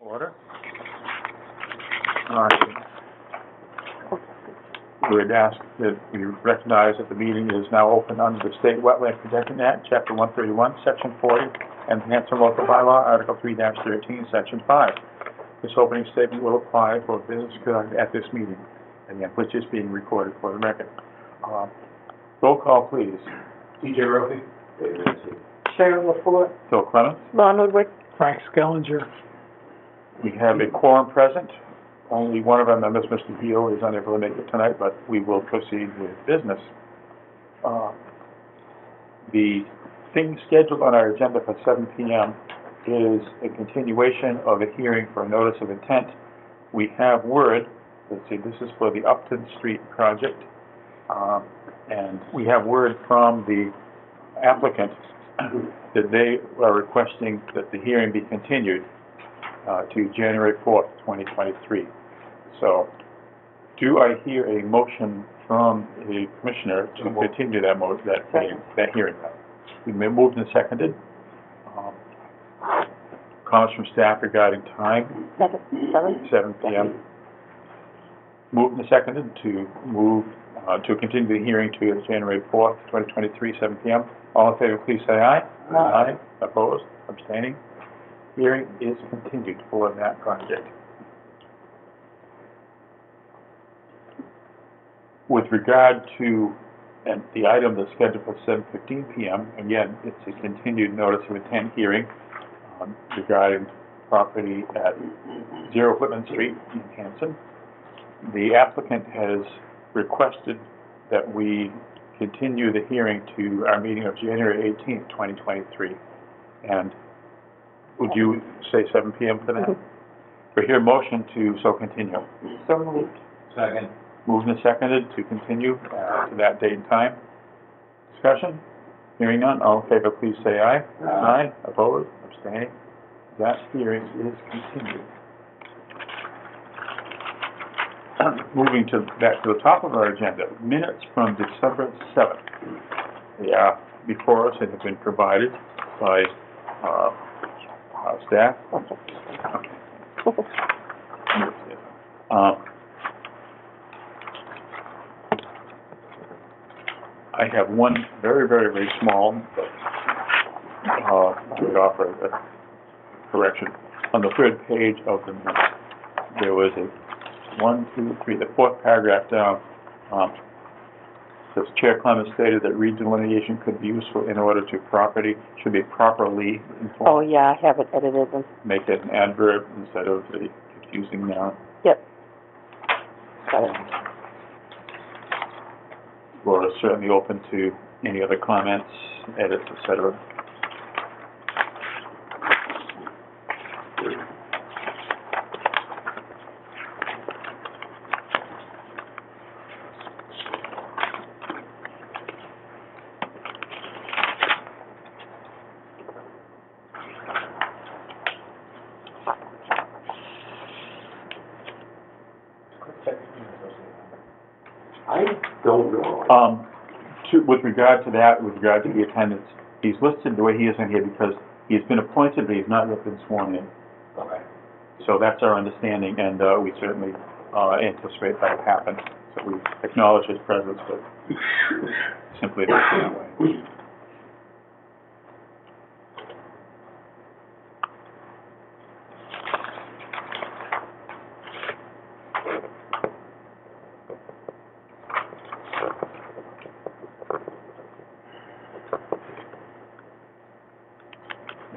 Order. We would ask that we recognize that the meeting is now open under the State Wetland Protection Act, Chapter 131, Section 40, and the Hanson Local Bylaw, Article 3-13, Section 5. This opening statement will apply for business conduct at this meeting, again, which is being recorded for the record. Roll call, please. T.J. Roby. Sharon LaFleur. Phil Clements. Ron Woodward. Frank Skellinger. We have a quorum present. Only one of our members, Mr. Beal, is unable to make it tonight, but we will proceed with business. The thing scheduled on our agenda for 7 p.m. is a continuation of a hearing for a notice of intent. We have word, let's see, this is for the Upton Street project, and we have word from the applicant that they are requesting that the hearing be continued to January 4th, 2023. So, do I hear a motion from the commissioner to continue that hearing? We may move and seconded. Comments from staff regarding time? 7 p.m. Moved and seconded to move to continue the hearing to January 4th, 2023, 7 p.m. All in favor, please say aye. Aye. Opposed? Abstaining? Hearing is continued for that project. With regard to the item that's scheduled for 7:15 p.m., again, it's a continued notice of intent hearing regarding property at 0 Whitman Street in Hanson. The applicant has requested that we continue the hearing to our meeting of January 18th, 2023. And would you say 7 p.m. for that? We hear a motion to so continue. So moved. Second. Moved and seconded to continue to that date and time. Discussion? Hearing none, all in favor, please say aye. Aye. Opposed? Abstaining? That hearing is continued. Moving back to the top of our agenda, minutes from December 7th. They are before us and have been provided by staff. Okay. I have one very, very, very small, but I would offer a correction. On the third page of the minutes, there was a 1, 2, 3, the fourth paragraph down. Says Chair Clements stated that redelineation could be useful in order to should be properly informed. Oh, yeah, I have it edited. Make it an adverb instead of the confusing noun. Yep. Got it. We're certainly open to any other comments, edits, etc. I don't know. With regard to that, with regard to the attendance, he's listed the way he is in here because he's been appointed, but he's not yet been sworn in. Okay. So that's our understanding, and we certainly anticipate that will happen. So we acknowledge his presence, but simply not that way.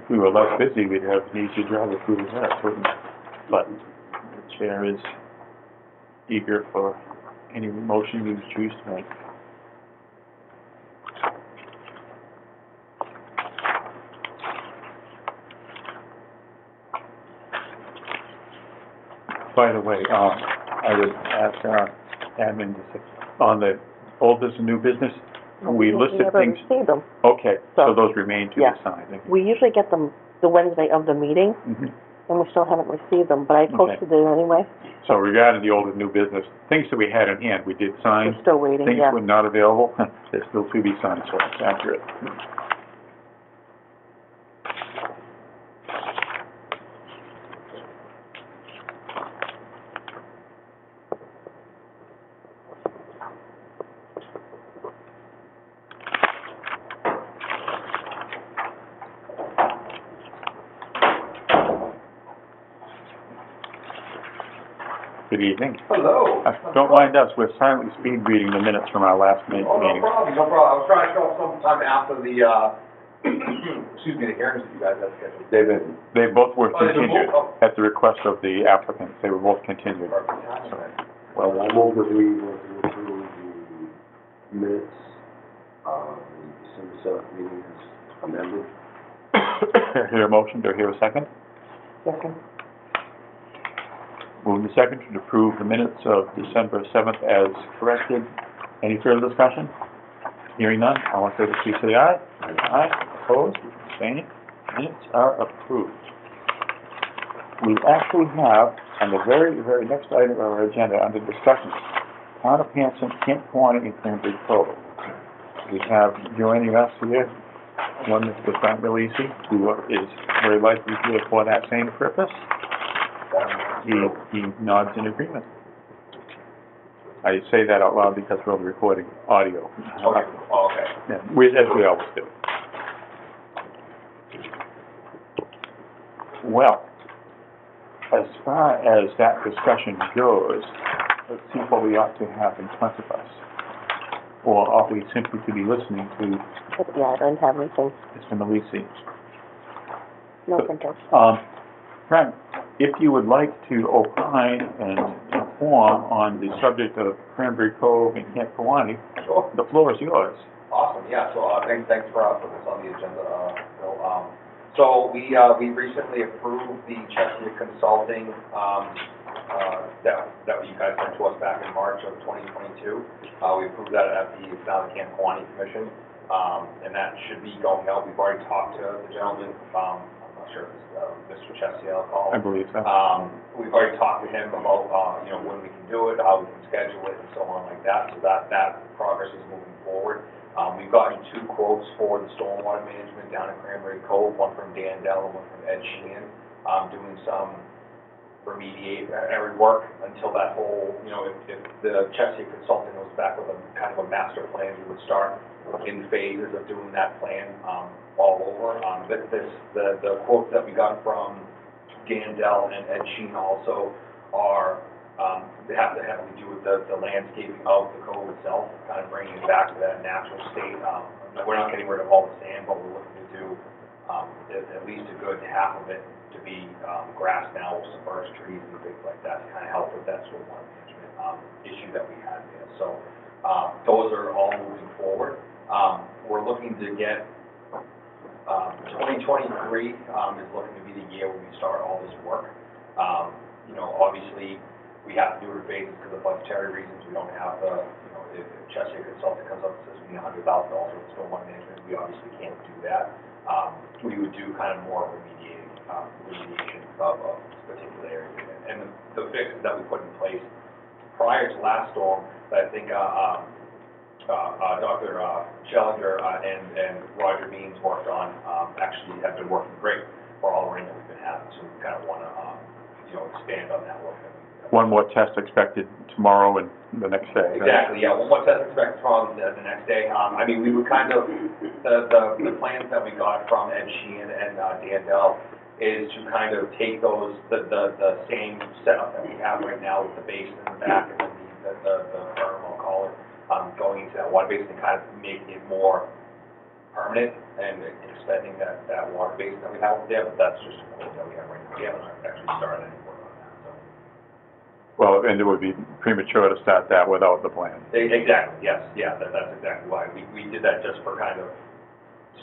If we were less busy, we'd have an easier job if we were there, wouldn't we? But the chair is eager for any motion you choose to make. By the way, I would ask our admin to say, on the old business and new business, we listed things. We never received them. Okay, so So, those remain to be yeah. signed. We usually get them the Wednesday of the meeting, and we still haven't received them, but I posted it anyway. So regarding the old and new business, things that we had in hand, we did sign. We're still waiting, Things yeah. were not available, they're still to be signed, so it's accurate. Good evening. Hello. Don't mind us, we're silently speed reading the minutes from our last Oh, no meeting. problem, no problem. I was trying to show up sometime after the, excuse me, the hearings that you guys have scheduled. They both were Oh, they did continued both? at the request of the applicants. They were both continued. Well, I move that we want to approve the minutes, the December 7th meeting as amended. Hear a motion, do I hear a second? Second. Move the second to approve the minutes of December 7th as corrected. Any further discussion? Hearing none, all in favor, please say aye. Aye. Opposed, abstaining, minutes are approved. We actually have, on the very, very next item of our agenda, under discussion, Town of Hanson, Kent Quaney, and Cranberry Cove. We have joining us here, one Mr. Frank Milisi, who is very likely here for that same purpose. He nods in agreement. I say that out loud because we're recording audio. Okay, oh, okay. Yeah, as we always do. Well, as far as that discussion goes, let's see what we ought to have in front of us. Or ought we simply to be listening to Yeah, I don't have anything. Mr. Milisi? No printers. Frank, if you would like to opine and inform on the subject of Cranberry Cove and Camp Kawani, Sure. the floor is yours. Awesome, yeah, so, thanks for putting this on the agenda, Bill. So we recently approved the Chester Consulting, that you guys sent to us back in March of 2022. We approved that at the, it's now the Camp Kawani Commission, and that should be going out. We've already talked to the gentleman, I'm not sure if it's, Mr. Chessie, I'll call I him. believe so. We've already talked to him about, when we can do it, how we can schedule it, and so on like that, so that progress is moving forward. We've gotten 2 quotes for the stormwater management down in Cranberry Cove, one from Dan Dell and one from Ed Sheehan, doing some remediate work until that whole, if the Chessie consultant goes back with a kind of a master plan, we would start in phases of doing that plan, all over. The quotes that we got from Dan Dell and Ed Sheehan also are, they have to heavily do with the landscaping of the cove itself, kind of bringing it back to that natural state. We're not getting rid of all the sand, but we're looking to do at least a good half of it to be grass now with some birch trees and things like that to kind of help with that stormwater management issue that we had there. So those are all moving forward. We're looking to get 2023 is looking to be the year when we start all this work. Obviously, we have to do it in phases because of budgetary reasons. We don't have the, if Chester Consulting comes up and says we need $100,000 for stormwater management, we obviously can't do that. We would do kind of more remediation of this particular area. And the fixes that we put in place prior to last storm, that I think Dr. Schellinger and Roger Means worked on, actually have been working great for all the rain that we've been having. So we kind of want to, expand on that work. One more test expected tomorrow and the next day. Exactly, yeah, one more test expected tomorrow and the next day. We were kind of, the plans that we got from Ed Sheehan and Dan Dell is to kind of take those, the same setup that we have right now with the basin in the back and then the berm, I'll call it, going into that water basin and kind of making it more permanent and extending that water basin that we have up there, but that's just a quote that we have right now. We haven't actually started any work on that, so. Well, and it would be premature to start that without the plan. Exactly, yes, yeah, that's exactly why. We did that just for kind of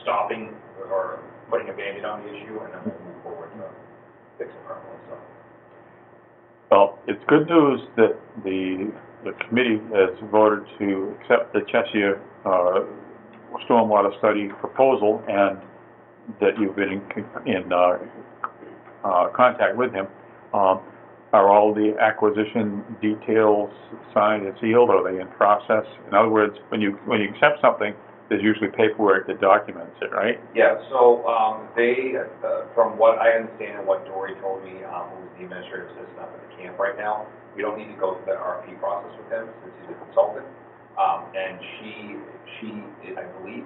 stopping or putting a Band-Aid on the issue, and then we'll move forward to fix it permanently, so. Well, it's good news that the committee has voted to accept the Cheshire stormwater study proposal and that you've been in contact with him. Are all the acquisition details signed and sealed, or are they in process? In other words, when you accept something, there's usually paperwork that documents it, right? Yeah, so they, from what I understand and what Dory told me, who's the administrative assistant up at the camp right now, we don't need to go through that RFP process with him since he's a consultant. And she, I believe,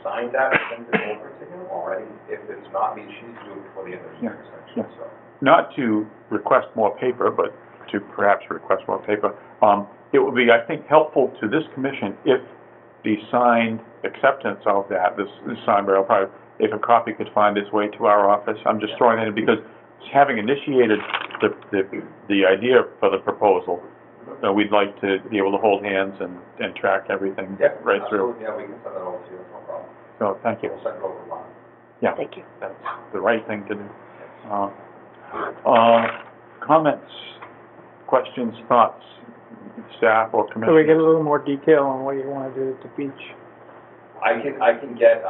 signed that and sent it over to him already. If it's not me, she's due before the end of the year, essentially, so. Not to request more paper, but to perhaps request more paper. It would be, I think, helpful to this commission if the signed acceptance of that, this signed, but probably, if a copy could find its way to our office. I'm just throwing that in because having initiated the idea for the proposal, we'd like to be able to hold hands and track everything right through. Yeah, we can send that over to you, that's no problem. So, thank you. We'll send it over to Ron. Yeah, Thank you. that's the right thing to do. Comments, questions, thoughts, staff or commission? So we get a little more detail on what you wanna do at the beach. I can get,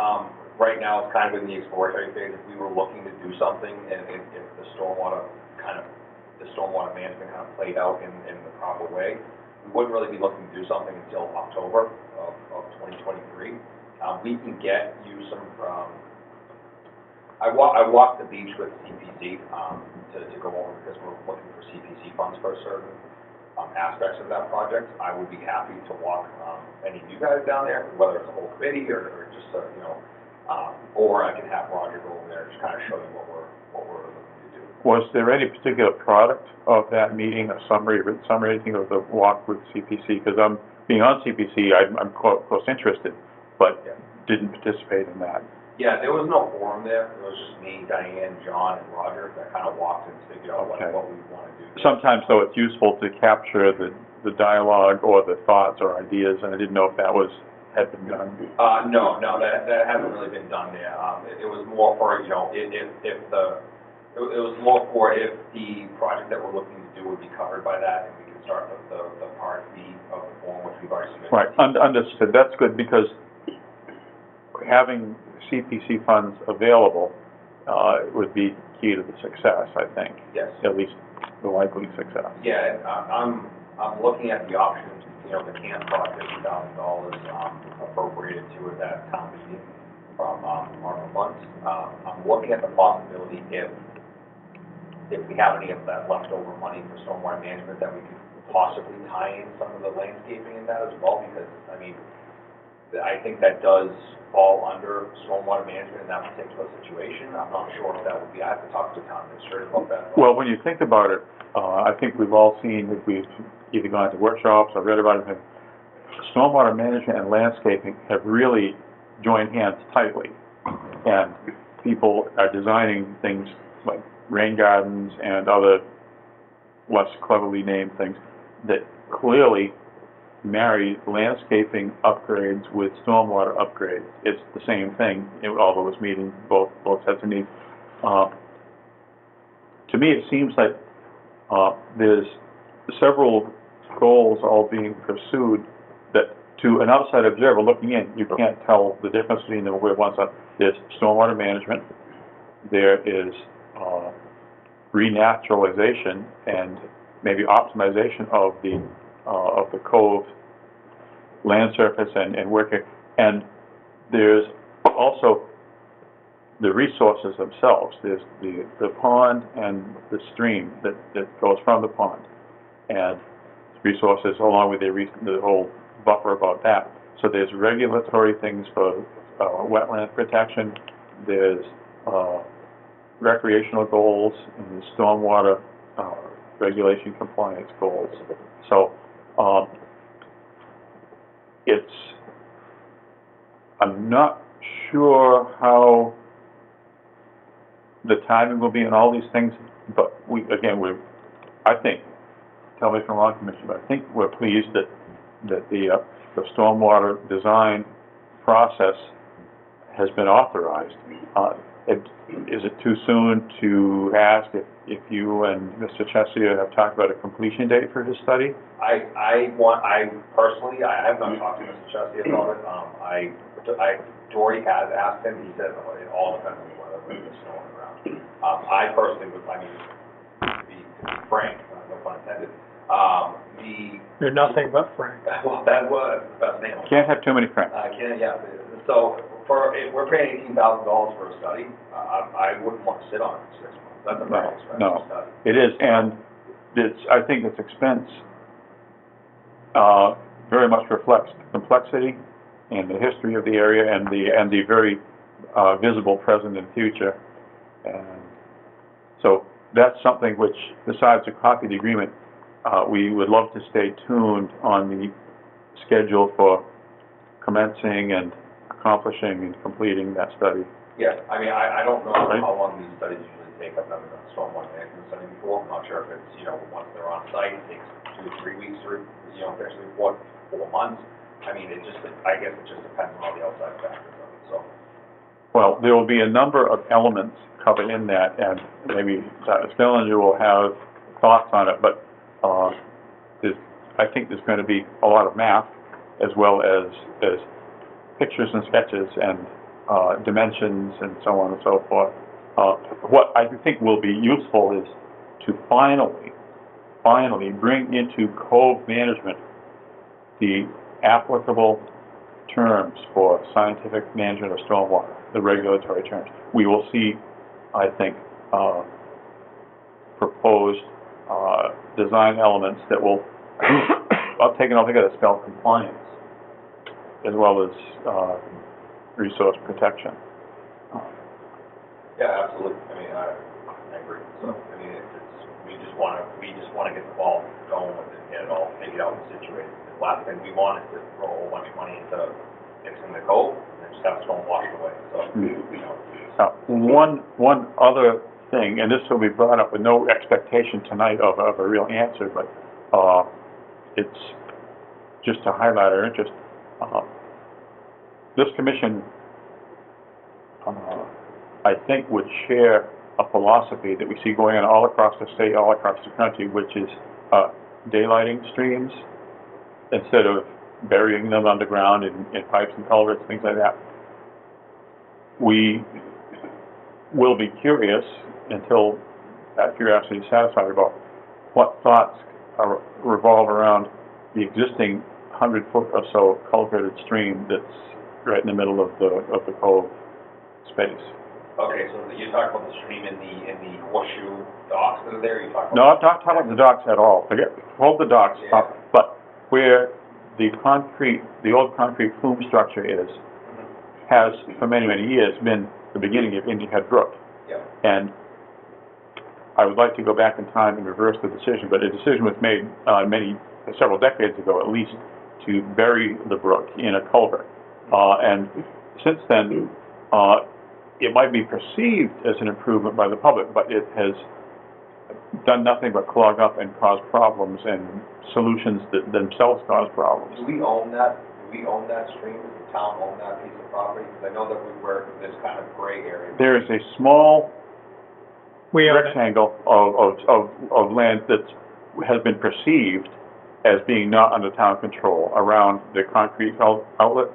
right now, it's kind of in the exploratory phase, if we were looking to do something, and if the stormwater management kind of played out in the proper way, we wouldn't really be looking to do something until October of 2023. We can get you some, I walked the beach with CPC, to go over, because we're looking for CPC funds for certain, aspects of that project. I would be happy to walk, any of you guys down there, whether it's a whole committee or just, or I can have Roger go over there and just kind of show you what we're looking to do. Was there any particular product of that meeting, a summary, written summary, anything of the walk with CPC? Because being on CPC, I'm close interested, but didn't participate in that. Yeah, there was no forum there. It was just me, Diane, John, and Roger that kind of walked and figured out what we want to do. Sometimes, though, it's useful to capture the dialogue or the thoughts or ideas, and I didn't know if that had been done. No, that hasn't really been done there. It was more for, it was more for if the project that we're looking to do would be covered by that, and we can start the part B of the form, which we've already submitted. Right, understood. That's good, because having CPC funds available would be key to the success, I think. Yes. At least the likely success. Yeah, and I'm looking at the options, the camp project, $50,000 appropriated to it at town meeting from ARPA funds. I'm looking at the possibility if we have any of that leftover money for stormwater management, that we could possibly tie in some of the landscaping in that as well, because, I think that does fall under stormwater management in that particular situation. I'm not sure if that would be, I have to talk to the town administrator about that. Well, when you think about it, I think we've all seen, if we've either gone to workshops or read about it, stormwater management and landscaping have really joined hands tightly. And people are designing things like rain gardens and other less cleverly named things that clearly marry landscaping upgrades with stormwater upgrades. It's the same thing, although it's meeting both sets of needs. To me, it seems like there's several goals all being pursued that, to an outside observer looking in, you can't tell the difference between them. Where one side, there's stormwater management, there is renaturalization and maybe optimization of the cove land surface and working, and there's also the resources themselves. There's the pond and the stream that goes from the pond, and resources along with the whole buffer about that. So there's regulatory things for wetland protection, there's recreational goals, and there's stormwater regulation compliance goals. So I'm not sure how the timing will be in all these things, but I think, tell me if I'm wrong, Commissioner, but I think we're pleased that the stormwater design process has been authorized. Is it too soon to ask if you and Mr. Chesia have talked about a completion date for his study? Personally, I have not talked to Mr. Chesia about it. Dory has asked him. He said it all depends on the weather, when there's snow on the ground. I personally would, to be frank, no pun intended, You're nothing but frank. well, that was the best name. Can't have too many friends. Yeah. So if we're paying $18,000 for a study, I wouldn't want to sit on it for 6 months. That's a very expensive study. It is, and I think its expense very much reflects the complexity and the history of the area and the very visible present and future. And so that's something which, besides a copy of the agreement, we would love to stay tuned on the schedule for commencing and accomplishing and completing that study. Yeah, I mean, I don't know Right. how long these studies usually take. I've never done a stormwater management study before. I'm not sure if it's, once they're on site, it takes 2 to 3 weeks or, eventually 4 months. I mean, I guess it just depends on all the outside factors of it, so. Well, there will be a number of elements covered in that, and maybe Dr. Stillinger will have thoughts on it, but I think there's going to be a lot of math as well as pictures and sketches and dimensions and so on and so forth. What I think will be useful is to finally bring into cove management the applicable terms for scientific management of stormwater, the regulatory terms. We will see, I think, proposed design elements that will, taken altogether, spell compliance as well as resource protection. Yeah, absolutely. I mean, I agree. So, I mean, we just want to get the ball going with it and get it all figured out and situated. The last thing we want is to throw a whole bunch of money into fixing the cove and then just have stone washed away. So, One other thing, and this will be brought up with no expectation tonight of a real answer, but it's just to highlight our interest. This commission, I think, would share a philosophy that we see going on all across the state, all across the country, which is daylighting streams instead of burying them underground in pipes and culverts, things like that. We will be curious until that curiosity is satisfied about what thoughts revolve around the existing 100-foot or so culverted stream that's right in the middle of the cove space. okay, so you're talking about the stream in the horseshoe docks that are there? You're talking No, about? I'm not talking about the docks at all. Hold the docks up, but where the old concrete plume structure has for many, many years been the beginning of Indian Head Brook. Yeah. And I would like to go back in time and reverse the decision, but a decision was made several decades ago at least to bury the brook in a culvert. And since then, it might be perceived as an improvement by the public, but it has done nothing but clog up and cause problems and solutions that themselves cause problems. Do we own that? Do we own that stream? Does the town own that piece of property? Because I know that we were this kind of gray area. There is a small We own it. rectangle of land that has been perceived as being not under town control around the concrete outlet.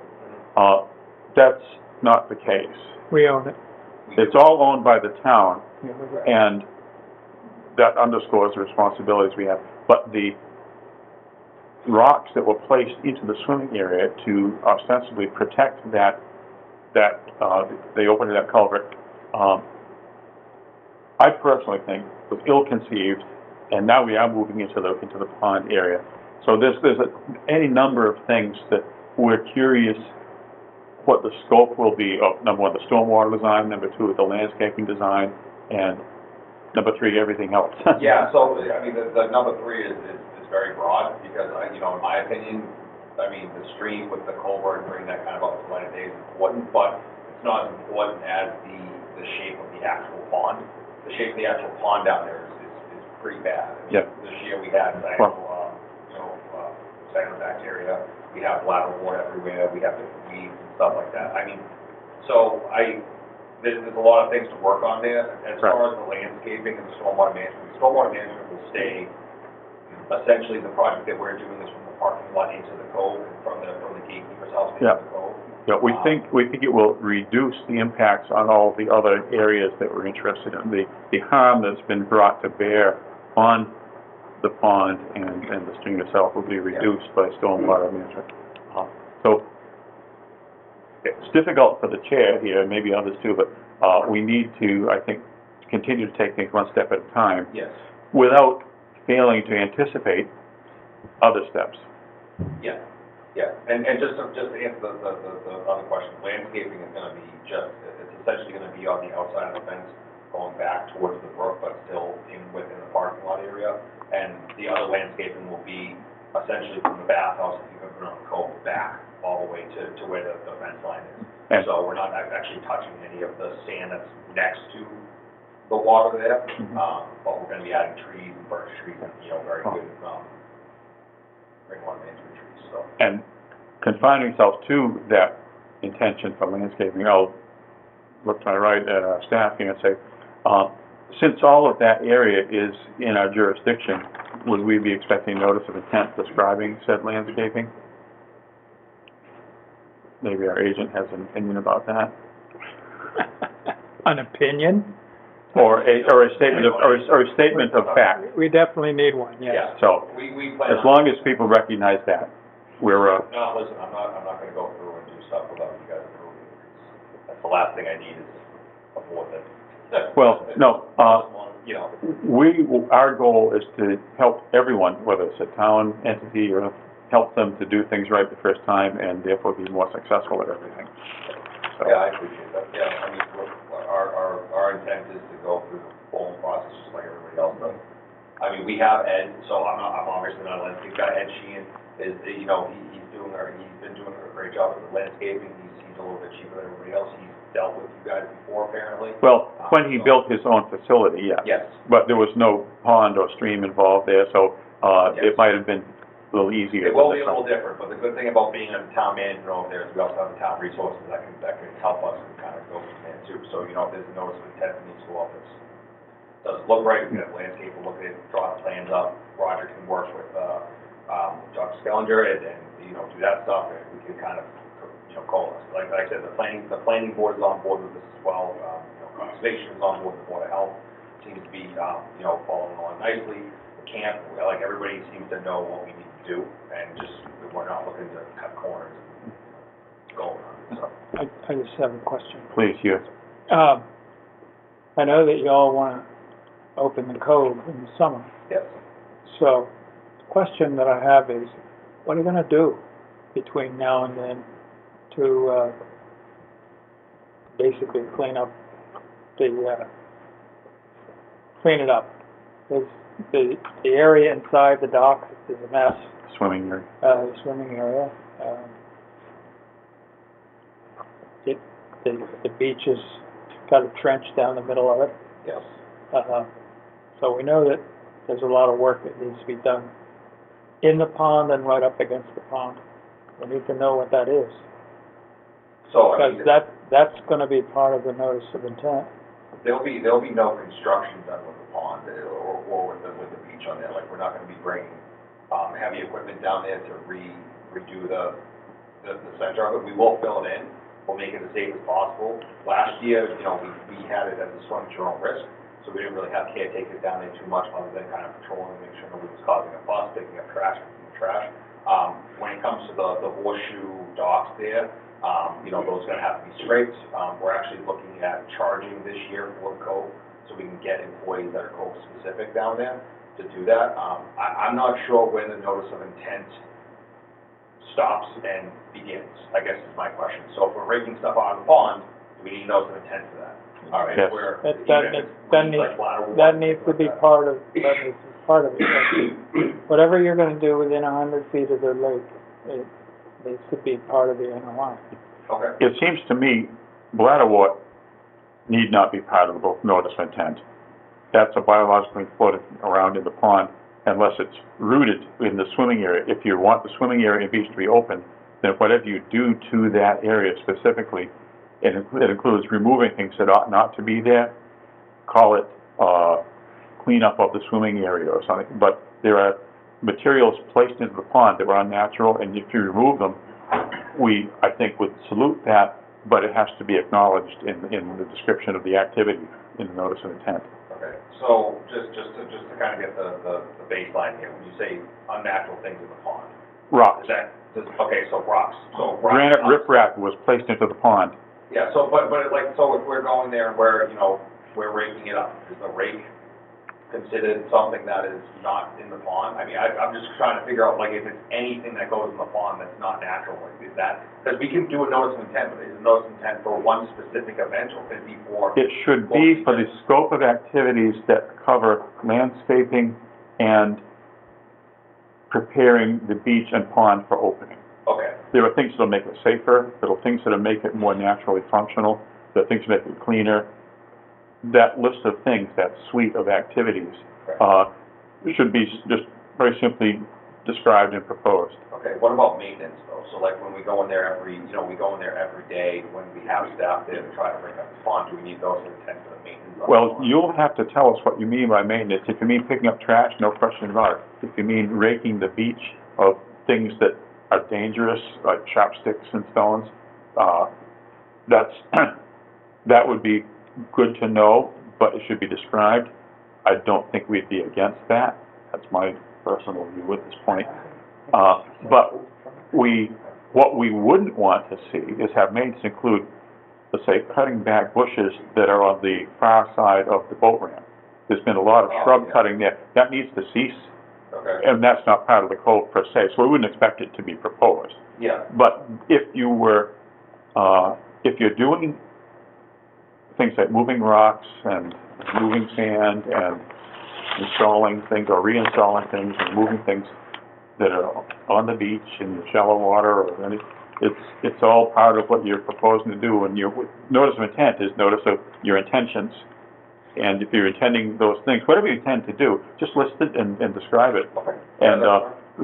That's not the case. We own it. It's all owned by the town, Yeah, we're right. and that underscores the responsibilities we have. But the rocks that were placed into the swimming area to ostensibly protect the opening of that culvert, I personally think was ill-conceived, and now we are moving into the pond area. So there's any number of things that we're curious what the scope will be of, number one, the stormwater design, number two, the landscaping design, and number three, everything else. Yeah, so, I mean, the number 3 is very broad, because, in my opinion, the stream with the culvert and bringing that kind of up to light of day is important, but it's not as important as the shape of the actual pond. The shape of the actual pond down there is pretty bad. Yeah. This year we had, cyanobacteria, we have bladderwort everywhere, we have different weeds and stuff like that. There's a lot of things to work on there. As far as the landscaping and the stormwater management will stay, essentially the project that we're doing is from the parking lot into the cove, from the gatekeeper's house into the cove. Yeah, we think it will reduce the impacts on all the other areas that we're interested in. The harm that's been brought to bear on the pond and the stream itself will be reduced by stormwater management. So it's difficult for the chair here, and maybe others too, but we need to, I think, continue to take things one step at a time. Yes. Without failing to anticipate other steps. Yeah, yeah, and just to answer the other question, landscaping is gonna be it's essentially gonna be on the outside of the fence, going back towards the brook, but still within the parking lot area. area, and the other landscaping will be essentially from the bathhouse, if you can put on the cove, back all the way to where the fence line is. And- So we're not actually touching any of the sand that's next to the water there, but we're gonna be adding trees and birch trees and, very good, rainwater management trees, so. And confining yourself to that intention for landscaping, I'll look to my right at our staff here and say, since all of that area is in our jurisdiction, would we be expecting notice of intent describing said landscaping? Maybe our agent has an opinion about that, An opinion? or a statement of, or a statement of fact. We definitely need one, yes. Yeah, So, we plan as on. long as people recognize that, we're, No, listen, I'm not gonna go through and do stuff without you guys approving it. That's the last thing I need is a board that. well, no, You know, our goal is to help everyone, whether it's a town entity or help them to do things right the first time and therefore be more successful at everything. So, yeah, I appreciate that, yeah, I mean, look, our intent is to go through the full process just like everybody else does. I mean, we have Ed, so I'm obviously not a landscape guy. Ed Sheehan is, he's been doing a great job with the landscaping. He's a little bit cheaper than everybody else. He's dealt with you guys before, apparently. well, when he built his own facility, yes. Yes. But there was no pond or stream involved there, so, Yes. it might have been a little easier. It will than be a little different, but the good thing about being a town manager over there is we also have the town resources that can help us and kind of go from there too. So, if there's a notice of intent that needs to go up, it doesn't look right, we have landscape, we'll look at it, draw the plans up. Roger can work with, Dr. Skellinger and, do that stuff, and we can kind of, call us. Like I said, the planning board is on board with this as well, conservation is on board with the Board of Health, seems to be, following along nicely. The camp, like, everybody seems to know what we need to do, and just, we're not looking to cut corners and go around, so. I just have a question. Please, yes. I know that you all want to open the cove in the summer, Yes. so the question that I have is, what are you gonna do between now and then to, basically clean up clean it up? There's, the area inside the dock is a mess, Swimming area. the swimming area. The beach has got a trench down the middle of it. Yes. So we know that there's a lot of work that needs to be done in the pond and right up against the pond. We need to know what that is, So, I because mean, that's gonna be part of the notice of intent. there'll be no construction done with the pond or with the beach on there. Like, we're not gonna be bringing, heavy equipment down there to redo the center of it. We will fill it in. We'll make it as safe as possible. Last year, we had it as a swim at your own risk, so we didn't really have caretakers down there too much other than kind of patrolling, make sure nobody was causing a fuss, picking up trash, when it comes to the horseshoe docks there, those are gonna have to be scraped. We're actually looking at charging this year for the cove, so we can get employees that are cove specific down there to do that. I'm not sure when the notice of intent stops and begins, I guess is my question. So if we're raking stuff out of the pond, do we need notice of intent for that? All right, Yes. That needs to be part of it. Whatever you're gonna do within 100 feet of the lake, it needs to be part of the NOI. Okay. It seems to me bladderwort need not be part of the notice of intent. That's a biologically floated around in the pond unless it's rooted in the swimming area. If you want the swimming area and beach to be open, then whatever you do to that area specifically, it includes removing things that ought not to be there, call it cleanup of the swimming area or something. But there are materials placed into the pond that are unnatural, and if you remove them, we, I think, would salute that, but it has to be acknowledged in the description of the activity in the notice of intent. Okay, so just to kind of get the baseline here, when you say unnatural things in the pond, Rocks. okay, so rocks, Granite riprap was placed into the pond. Yeah, so, but so if we're going there and we're raking it up, is the rake considered something that is not in the pond? I mean, I'm just trying to figure out, like, if it's anything that goes in the pond that's not natural, like, is that, because we can do a notice of intent, but is a notice of intent for one specific event, or could it be for? It should be for the scope of activities that cover landscaping and preparing the beach and pond for opening. Okay, There are things that'll make it safer, there are things that'll make it more naturally functional, there are things that make it cleaner. That list of things, that suite of activities, should be just very simply described and proposed. okay, what about maintenance though? So like when we go in there we go in there every day, when we have staff there to try to bring up the pond, do we need those to attend to the maintenance of the Well, pond? you'll have to tell us what you mean by maintenance. If you mean picking up trash, no question about it. If you mean raking the beach of things that are dangerous, like chopsticks and stones, that's, that would be good to know, but it should be described. I don't think we'd be against that. That's my personal view at this point. But what we wouldn't want to see is have maintenance include, let's say, cutting back bushes that are on the far side of the boat ramp. There's been a lot of shrub cutting there. That needs to cease, Okay, and that's not part of the code per se, so we wouldn't expect it to be proposed. yeah, But if you're doing things like moving rocks and moving sand and installing things or reinstalling things and moving things that are on the beach in shallow water or any, it's all part of what you're proposing to do. And your notice of intent is notice of your intentions. And if you're intending those things, whatever you intend to do, just list it and describe it. okay. And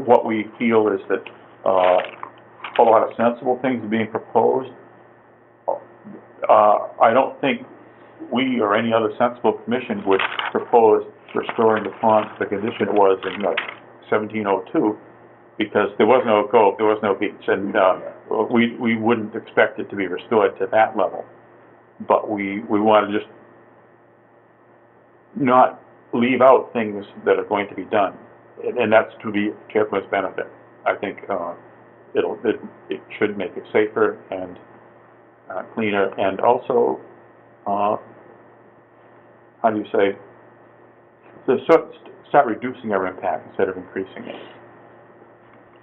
what we feel is that a lot of sensible things are being proposed. I don't think we or any other sensible commission would propose restoring the pond to the condition it was in 1702, because there was no cove, there was no beach, and we wouldn't expect it to be restored to that level. But we want to just not leave out things that are going to be done, and that's to the Champlain's benefit. I think it should make it safer and cleaner, and also, how do you say, to start reducing our impact instead of increasing it.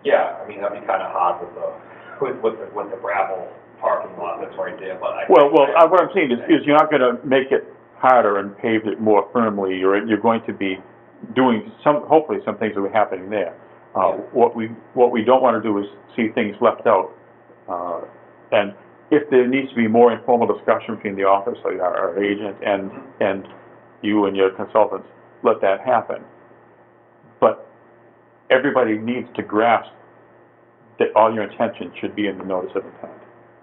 Yeah, I mean, that'd be kind of hard with the gravel parking lot that's right there, but I. Well, what I'm saying is you're not gonna make it harder and pave it more firmly, or you're going to be doing hopefully some things that are happening there. What we don't want to do is see things left out. And if there needs to be more informal discussion between the office, like our agent, and you and your consultants, let that happen. But everybody needs to grasp that all your intentions should be in the notice of intent.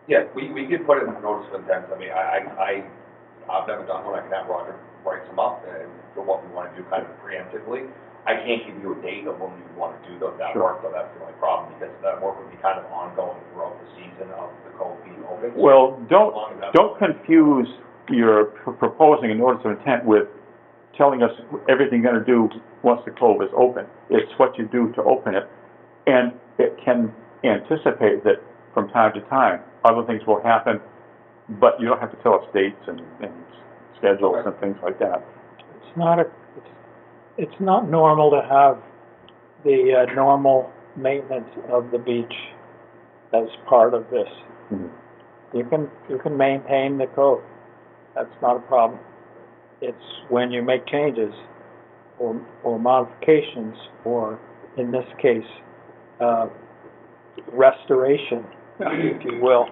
Yeah, we could put it in the notice of intent. I mean, I've never done one. I can have Roger write some up and for what we want to do kind of preemptively. I can't give you a date of when we want to do that Sure. work, though. That's the only problem, because that work would be kind of ongoing throughout the season of the cove being open. Well, don't As long as that's- confuse your proposing a notice of intent with telling us everything you're going to do once the cove is open. It's what you do to open it, and it can anticipate that from time to time other things will happen, but you don't have to tell us dates and schedules and things like that. It's not normal to have the normal maintenance of the beach as part of this. Mhm. You can maintain the code. That's not a problem. It's when you make changes or modifications, or in this case, restoration, if you will,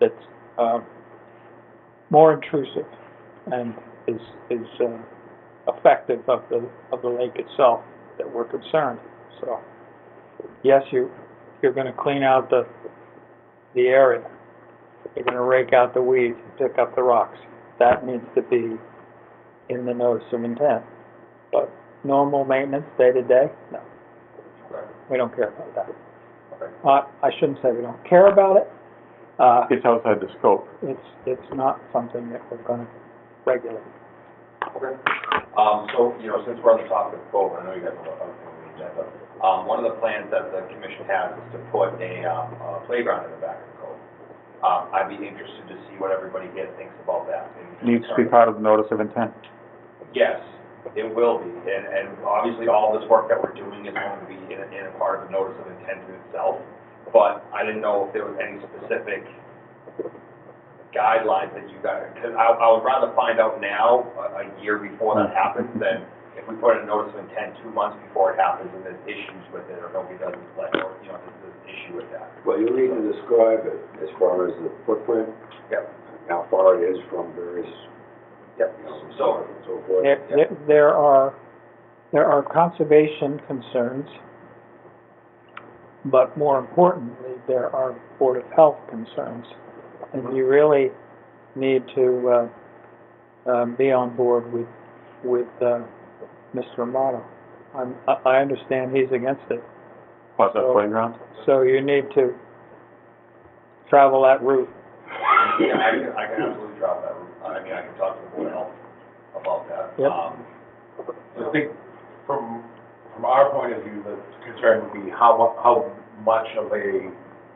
that's more intrusive and is effective of the lake itself, that we're concerned. So, yes, you're going to clean out the area. You're going to rake out the weeds, pick up the rocks. That needs to be in the notice of intent. But normal maintenance, day to day, no, Okay. we don't care about that. Okay. I shouldn't say we don't care about it. It's outside the scope. It's not something that we're going to regulate. Okay. So, since we're on the topic of cove, I know you guys have other things on the agenda. One of the plans that the commission has is to put a playground in the back of the cove. I'd be interested to see what everybody here thinks about that. Needs to be part of the notice of intent. Yes, it will be, and obviously all this work that we're doing is going to be in a part of the notice of intent in itself, but I didn't know if there was any specific guidelines that you guys, because I would rather find out now, a year before that happens, than if we put a notice of intent 2 months before it happens and there's issues with it, or nobody doesn't let, or, you know, there's an issue with that. Well, you need to describe it as far as the footprint, Yep. how far it is from various, Yep. you know, So, and so forth. There are conservation concerns, but more importantly, there are Board of Health concerns. And you really need to, be on board with, Mr. Amato. I understand he's against it, What's that So- playground? so you need to travel that route. yeah, I can absolutely drop that. I mean, I can talk to the Board of Health about that. Yep. I think from our point of view, the concern would be how much of a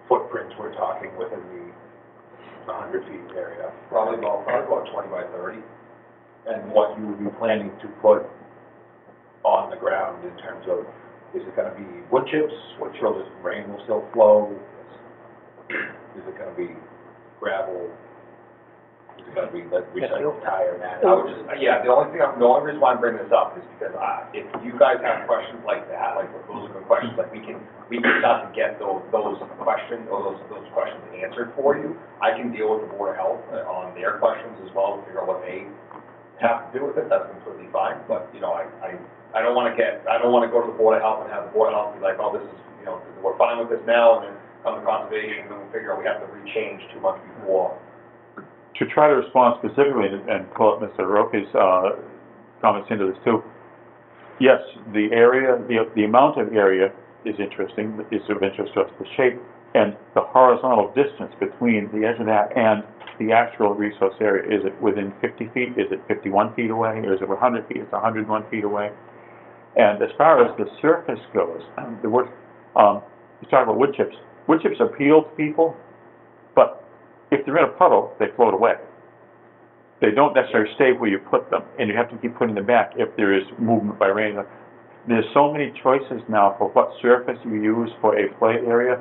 footprint we're talking within the 100 feet area. Probably about 20 by 30. And what you would be planning to put on the ground in terms of, is it gonna be wood chips, so the rain will still flow? Is it gonna be gravel? Is it gonna be like recycled tire mat? I would just, yeah, the only reason why I'm bringing this up is because if you guys have questions like that, like those are good questions, like we can start to get those questions, or those questions answered for you. I can deal with the Board of Health on their questions as well, to figure out what they have to do with it, that's completely fine, but, you know, I don't wanna go to the Board of Health and have the Board of Health be like, oh, this is, you know, we're fine with this now, and then come to conservation, and then we'll figure out we have to re-change 2 months before. To try to respond specifically and pull up Mr. Roke's comments into this too, yes, the area, the amount of area is interesting, is of interest to us, the shape and the horizontal distance between the edge of that and the actual resource area. Is it within 50 feet? Is it 51 feet away? Or is it 100 feet? It's 101 feet away. And as far as the surface goes, the wood, you talk about wood chips. Wood chips appeal to people, but if they're in a puddle, they float away. They don't necessarily stay where you put them, and you have to keep putting them back if there is movement by rain. There's so many choices now for what surface you use for a play area.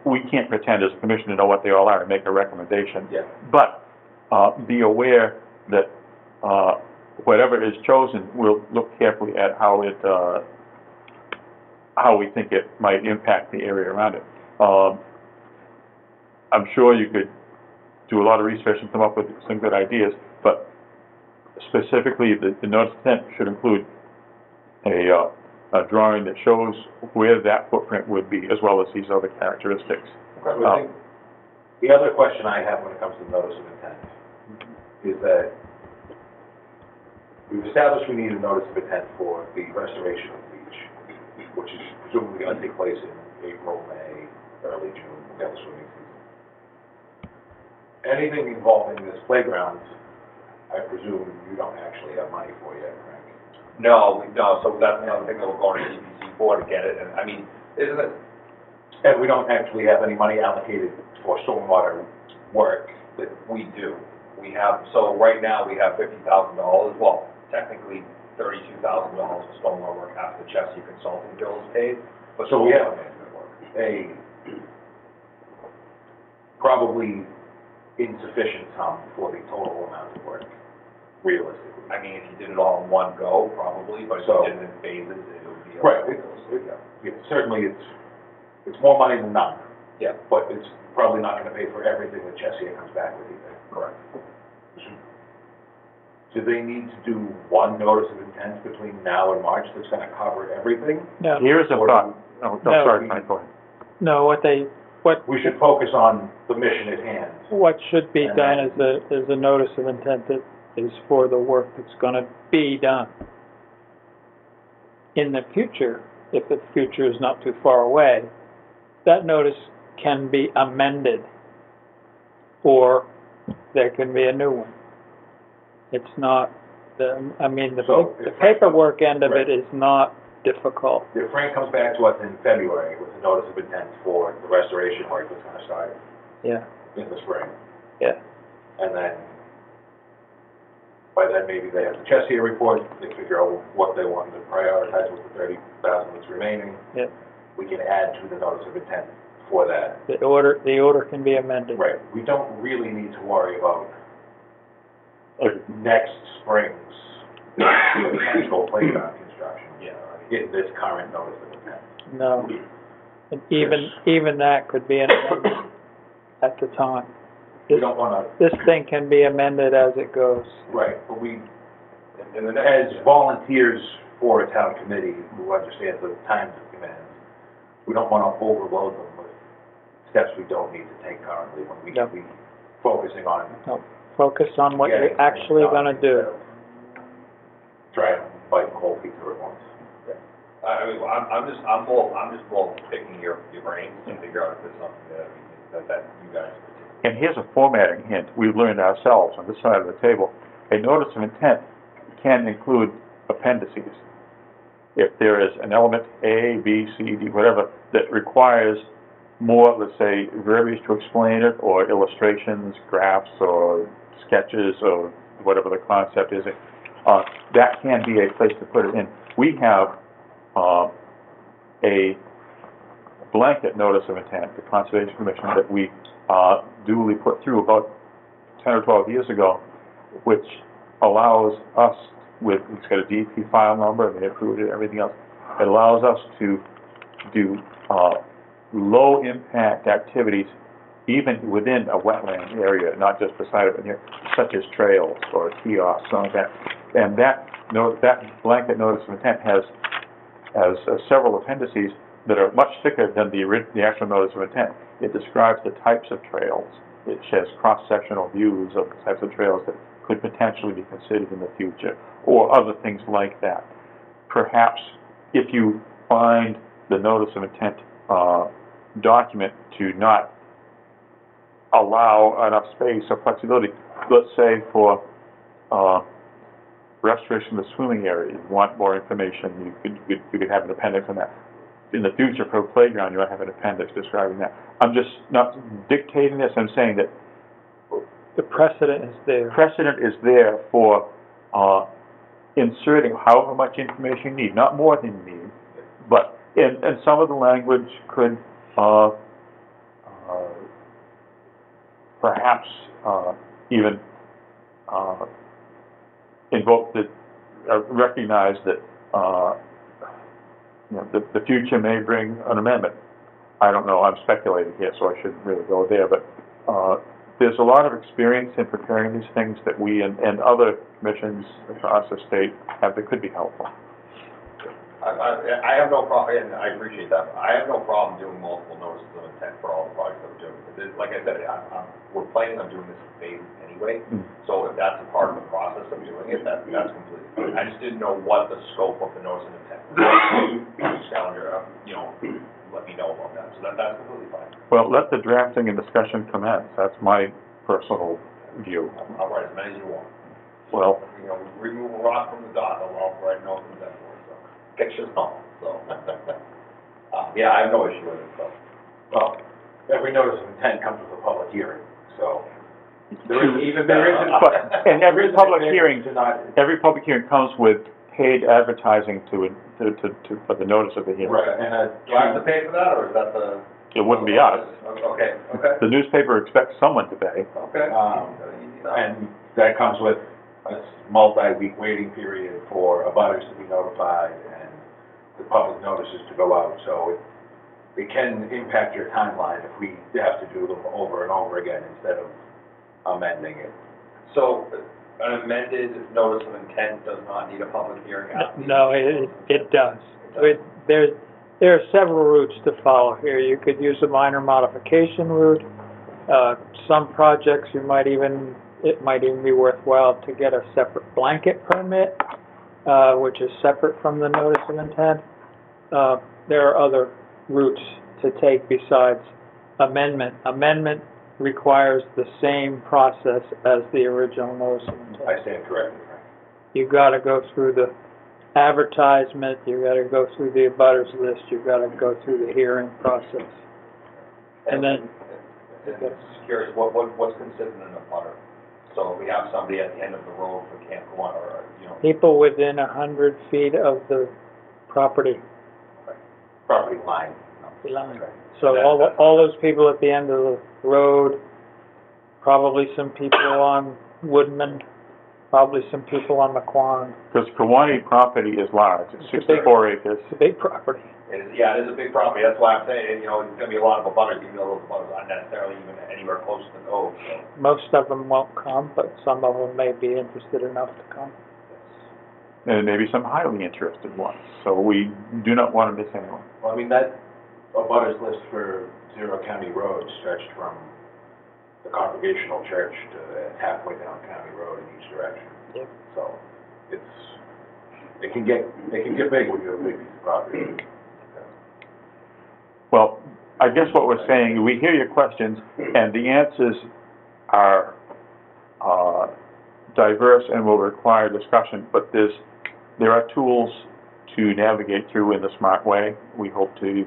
We can't pretend as a commission to know what they all are and make a recommendation. Yeah. But be aware that whatever is chosen, we'll look carefully at how we think it might impact the area around it. I'm sure you could do a lot of research and come up with some good ideas, but specifically the notice of intent should include a drawing that shows where that footprint would be, as well as these other characteristics. So I think the other question I have when it comes to notice of intent is that we've established we need a notice of intent for the restoration of the beach, which is presumably going to take place in April, May, early June, we've got the swimming season. Anything involving this playground, I presume you don't actually have money for yet, correct? No, so that's another thing that we're going to EPC for to get it, and I mean, isn't it, And we don't actually have any money allocated for stormwater work. that we do. We have, so right now, we have $50,000, well, technically $32,000 for stormwater work after the Chesia consulting bill is paid, but So we have- stormwater management work. A probably insufficient sum for the total amount of work, realistically. I mean, if you did it all in one go, probably, but if So- you did it in phases, it would be. Right, certainly it's more money than none, Yeah, but it's probably not gonna pay for everything that Chesia comes back with either. correct. Do they need to do one notice of intent between now and March that's gonna cover everything? No, Here's a Or thought. Oh, No. sorry, Frank, go ahead. no, We should focus on the mission at hand. what should be done is a notice of intent that is for the work that's gonna be done. In the future, if the future is not too far away, that notice can be amended, or there can be a new one. It's not, So, the paperwork end of it is not difficult. If Frank comes back to us in February with a notice of intent for the restoration work that's gonna start Yeah, in the spring, yeah. and then by then maybe they have the Chesia report, they figure out what they want to prioritize with the 30,000 that's remaining. Yep. We can add to the notice of intent for that. The order can be amended. Right, we don't really need to worry about next spring's potential playground construction. In this current notice of intent. No. And even that could be an amendment at the time. We don't wanna, This thing can be amended as it goes. right, but we, as volunteers for a town committee who understands the times it demands, we don't wanna overload them with steps we don't need to take currently when we Yep. should be focusing on. No, focus on what getting you're actually things done gonna do. instead of Try and fight the whole picture at once. I mean, I'm just more picking your brains to figure out if there's something that you guys. And here's a formatting hint we've learned ourselves on this side of the table. A notice of intent can include appendices. If there is an element A, B, C, D, whatever, that requires more, let's say, verbiage to explain it, or illustrations, graphs, or sketches, or whatever the concept is, that can be a place to put it in. We have a blanket notice of intent, the Conservation Commission, that we duly put through about 10 or 12 years ago, which allows us, it's got a DEP file number, and they approved it, everything else. It allows us to do low-impact activities even within a wetland area, not just beside it, such as trails or kiosks, something like that. And that blanket notice of intent has several appendices that are much thicker than the actual notice of intent. It describes the types of trails. It shares cross-sectional views of the types of trails that could potentially be considered in the future, or other things like that. Perhaps if you find the notice of intent document to not allow enough space or flexibility, let's say for restoration of the swimming area, you want more information, you could have an appendix on that. In the future, for a playground, you might have an appendix describing that. I'm just not dictating this, I'm saying that The precedent is there. precedent is there for inserting however much information you need, not more than you need, but, and some of the language could perhaps even invoke that, recognize that the future may bring an amendment. I don't know, I'm speculating here, so I shouldn't really go there, but there's a lot of experience in preparing these things that we and other commissions across the state have that could be helpful. I have no problem, and I appreciate that, I have no problem doing multiple notices of intent for all the projects that we're doing. Because like I said, we're planning on doing this in phases anyway, so if that's a part of the process of doing it, that's completely fine. I just didn't know what the scope of the notice of intent was. Calendar, let me know about that, so that's completely fine. Well, let the drafting and discussion commence. That's my personal view. I'll write as many as you want. Well, Remove a rock from the dot, I'll write notes and that for it, so, pictures and all, so. Yeah, I have no issue with it, so. Well, every notice of intent comes with a public hearing, so. and every public hearing comes with paid advertising for the notice of the hearing. Right, and Do I have to pay for that, or is that the? It wouldn't be us. Okay. The newspaper expects someone to pay. Okay. and that comes with a multi-week waiting period for abutters to be notified and the public notices to go out, so it can impact your timeline if we have to do them over and over again instead of amending it. So, an amended notice of intent does not need a public hearing? No, it does. There are several routes to follow here. You could use a minor modification route. Some projects it might even be worthwhile to get a separate blanket permit, which is separate from the notice of intent. There are other routes to take besides amendment. Amendment requires the same process as the original notice of intent. I stand corrected. You've got to go through the advertisement, you've got to go through the abutters list, you've got to go through the hearing process. And then, Just curious, what's considered an abutter? So if we have somebody at the end of the road for Camp One, or, people within 100 feet of the property. Property line. property line. So all those people at the end of the road, probably some people on Woodman, probably some people on McQuon. Because Kiwanee property is large, it's It's a big- 64 acres. It's a big property. It is, yeah, it is a big property, that's why I'm saying, you know, there's gonna be a lot of abutters, even though those abutters aren't necessarily even anywhere close to the node, so. Most of them won't come, but some of them may be interested enough to come. And maybe some highly interested ones, so we do not want to miss anyone. Well, I mean, that abutters list for Zero County Road stretched from the Congregational Church to halfway down County Road in each direction. Yep. So, it can get big when you have a big piece of property. Well, I guess what we're saying, we hear your questions, and the answers are diverse and will require discussion, but there are tools to navigate through in the smart way. We hope to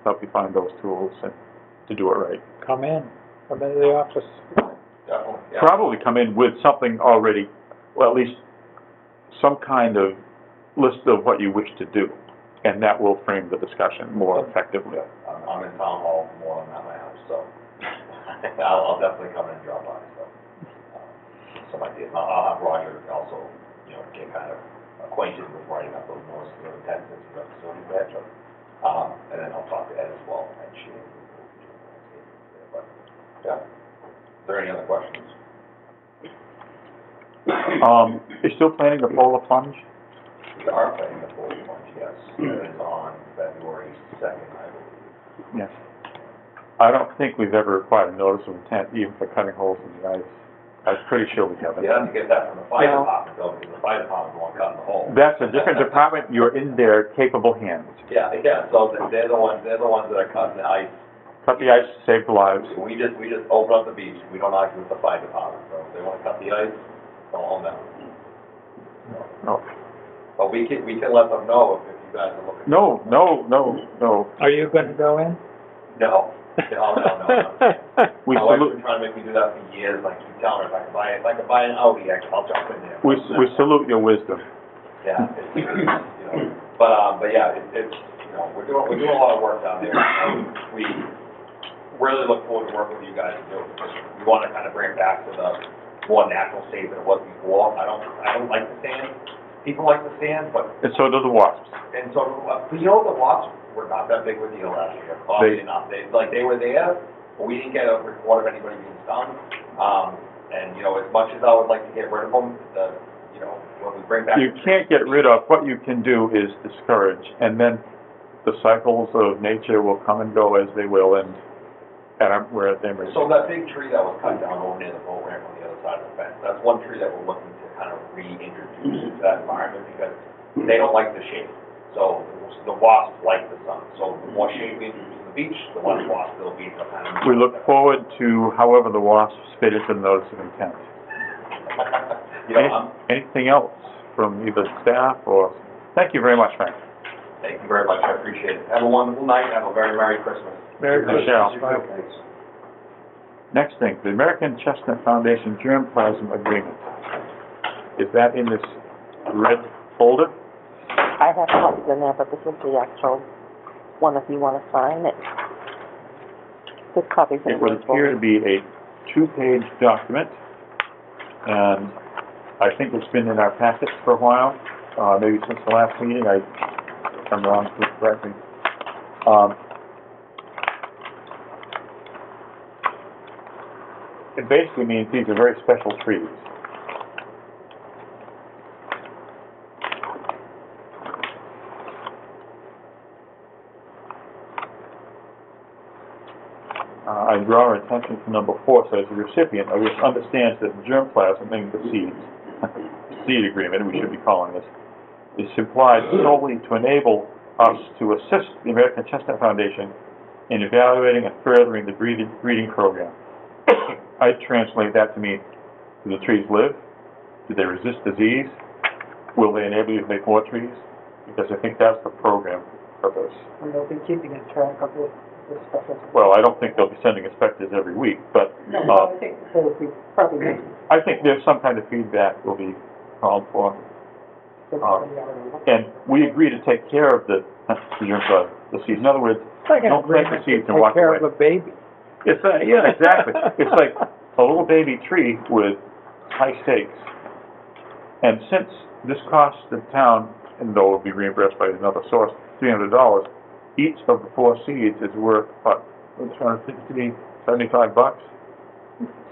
help you find those tools and to do it right. Come into the office. Definitely, yeah. Probably come in with something already, well, at least some kind of list of what you wish to do, and that will frame the discussion more effectively. I'm in town hall more than at my house, so I'll definitely come in and drop by, so. Some ideas, I'll have Roger also, you know, get kind of acquainted with writing up those notices of intent since he's a facility manager. And then I'll talk to Ed as well, and she, but, yeah. Is there any other questions? You're still planning to pull the plunge? We are planning the full launch, yes, it is on February 2nd, I believe. Yes. I don't think we've ever required a notice of intent even for cutting holes in the ice. I'm pretty sure we haven't. You have to get that from the fire No. department, though, because the fire department's the one cutting the hole. That's a different department, you're in their capable hands. Yeah, so they're the ones that are cutting the ice. Cut the ice, save lives. We just open up the beach, we don't argue with the fire department, so if they wanna cut the ice, go on them. No, But we can let them know if you guys are looking. no, no, no, no. Are you gonna go in? No. We My wife's salute, been trying to make me do that for years, I keep telling her, if I can buy an Audi, I'll jump in there. we salute your wisdom. Yeah, it's, you know, but yeah, it's, you know, we're doing a lot of work down there. We really look forward to working with you guys to do it, because we wanna kind of bring it back to the more natural state that it was before. I don't like the sand, people like the sand, but, And so do the wasps. and so, but you know, the wasps were not that big of a deal last year, oddly enough. They were there, but we didn't get a report of anybody being stung. And, you know, as much as I would like to get rid of them, you know, when we bring back. You can't get rid of, what you can do is discourage, and then the cycles of nature will come and go as they will, and where they may. So that big tree that was cut down over near the boat ramp on the other side of the fence, that's one tree that we're looking to kind of reintroduce into that environment, because they don't like the shade. So the wasps like the sun, so the more shade we introduce to the beach, the less wasps there'll be to kind of. We look forward to however the wasps fit into the notice of intent. You know, Anything else from either staff or, thank you very much, Frank. thank you very much, I appreciate it. Have a wonderful night, have a very Merry Christmas. Merry Michelle. Christmas. Thanks. Next thing, the American Chestnut Foundation Germplasm Agreement. Is that in this red folder? I have copies in there, but this is the actual one if you want to sign it. This copy's in It would appear to be a two-page document, and I think it's been in our packets for a while, maybe since the last meeting, if I'm wrong, please correct me. It basically means these are very special trees. I draw our attention to number 4, says the recipient of this understands that the germplasm, meaning the seeds, seed agreement, we should be calling this, is supplied solely to enable us to assist the American Chestnut Foundation in evaluating and furthering the breeding program. I translate that to mean, do the trees live? Do they resist disease? Will they enable you to make more trees? Because I think that's the program purpose. And they'll be keeping a track of the specials. Well, I don't think they'll be sending inspectors every week, but No, I think there will be probably making I think there's some kind of feedback will be called for. somebody out of the. And we agree to take care of the seeds. In other words, It's like an Don't plant the agreement to seeds and take walk care away. of a baby. It's, yeah, exactly. It's like a little baby tree with high stakes. And since this costs the town, and though it will be reimbursed by another source, $300, each of the 4 seeds is worth, what, $250, $75?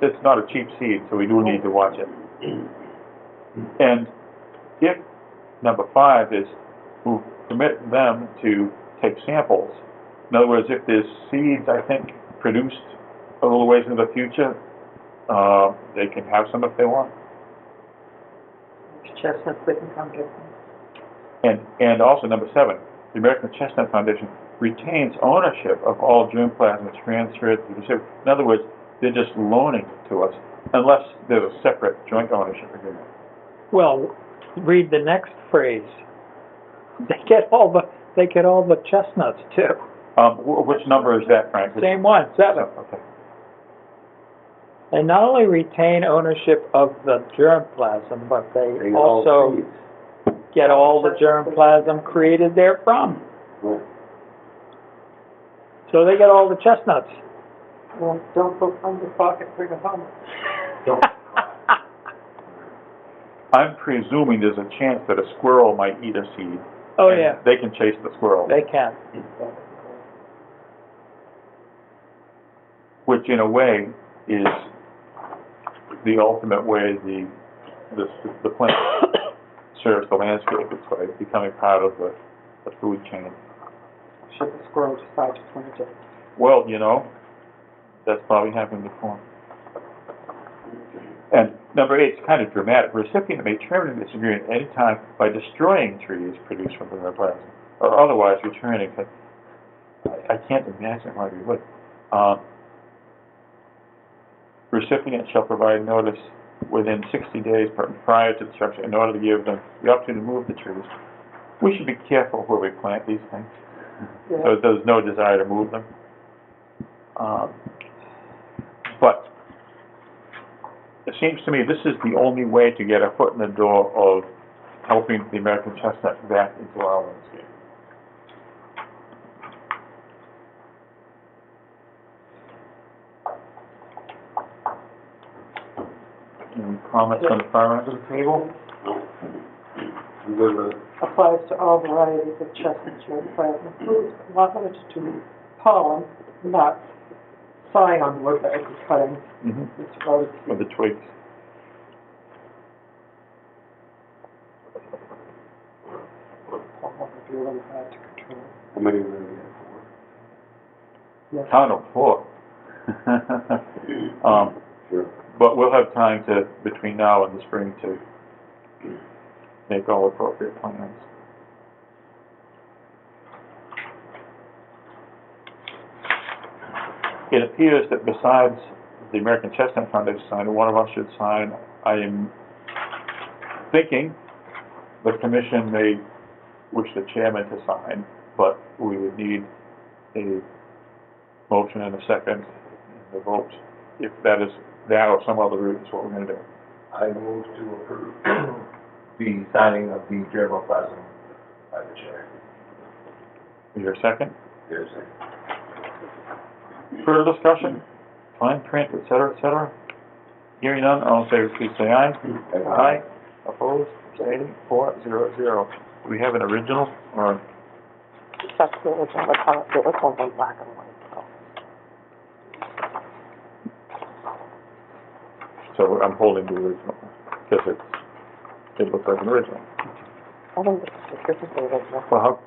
It's not a cheap seed, so we do need to watch it. And if, number 5 is, we permit them to take samples. In other words, if there's seeds, I think, produced a little ways into the future, they can have some if they want. Chestnuts, they can come get them. And also, number 7, the American Chestnut Foundation retains ownership of all germplasm transferred to the recipient. In other words, they're just loaning it to us, unless there's a separate joint ownership agreement. Well, read the next phrase. They get all the chestnuts too. Which number is that, Frank? Same one, 7. Okay. They not only retain ownership of the germplasm, but they also get all the germplasm created therefrom. Right. So they get all the chestnuts. Well, don't go from your pocket, bring it home. I'm presuming there's a chance that a squirrel might eat a seed. Oh, and yeah, they can chase the squirrel. they can. Which in a way is the ultimate way the plant serves the landscape. It's by becoming part of the food chain. Should the squirrel decide to plant it? Well, you know, that's probably happened before. And number 8 is kind of dramatic. The recipient may terminate this agreement at any time by destroying trees produced from the germplasm, or otherwise returning. I can't imagine why we would. Recipient shall provide notice within 60 days prior to destruction in order to give them the opportunity to move the trees. We should be careful where we plant these things, so there's no desire to move them. But it seems to me this is the only way to get a foot in the door of helping the American chestnut back into our landscape. Any comments on the far end of the table? I'm good with it. Applies to all varieties of chestnuts, germplasm, includes but not limited to pollen, nuts, scion wood that would be cutting, Mm-hmm. it's rose Or the twigs? pollen would be really hard to control. How many are we gonna get Yes. Count of 4. for? Sure. But we'll have time to, between now and the spring, to make all appropriate plans. It appears that besides the American Chestnut Foundation sign, one of us should sign. I am thinking the commission may wish the chairman to sign, but we would need a motion and a second, and the vote. If that is that or some other route is what we're going to do. I move to approve the signing of the germplasm by the chair. Is there a second? There's Further discussion? Fine print, et cetera, Hearing none, all in favor, please say aye. Aye. Opposed? Abstaining? 4-0-0. Do we have an original, or? That's the original, the color, the original one's black and white, so. So I'm holding the original, because it looks like an original. I think this is the original. Well, how,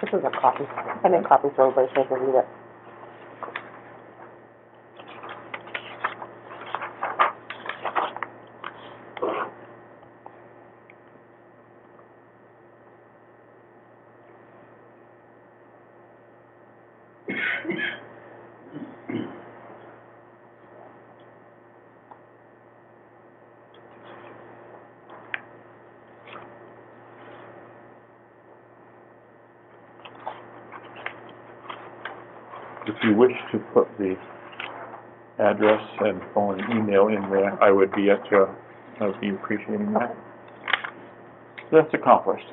This is a copy. I made copies so everybody so they can read it. if you wish to put the address and phone and email in there, I would be appreciating that. That's accomplished.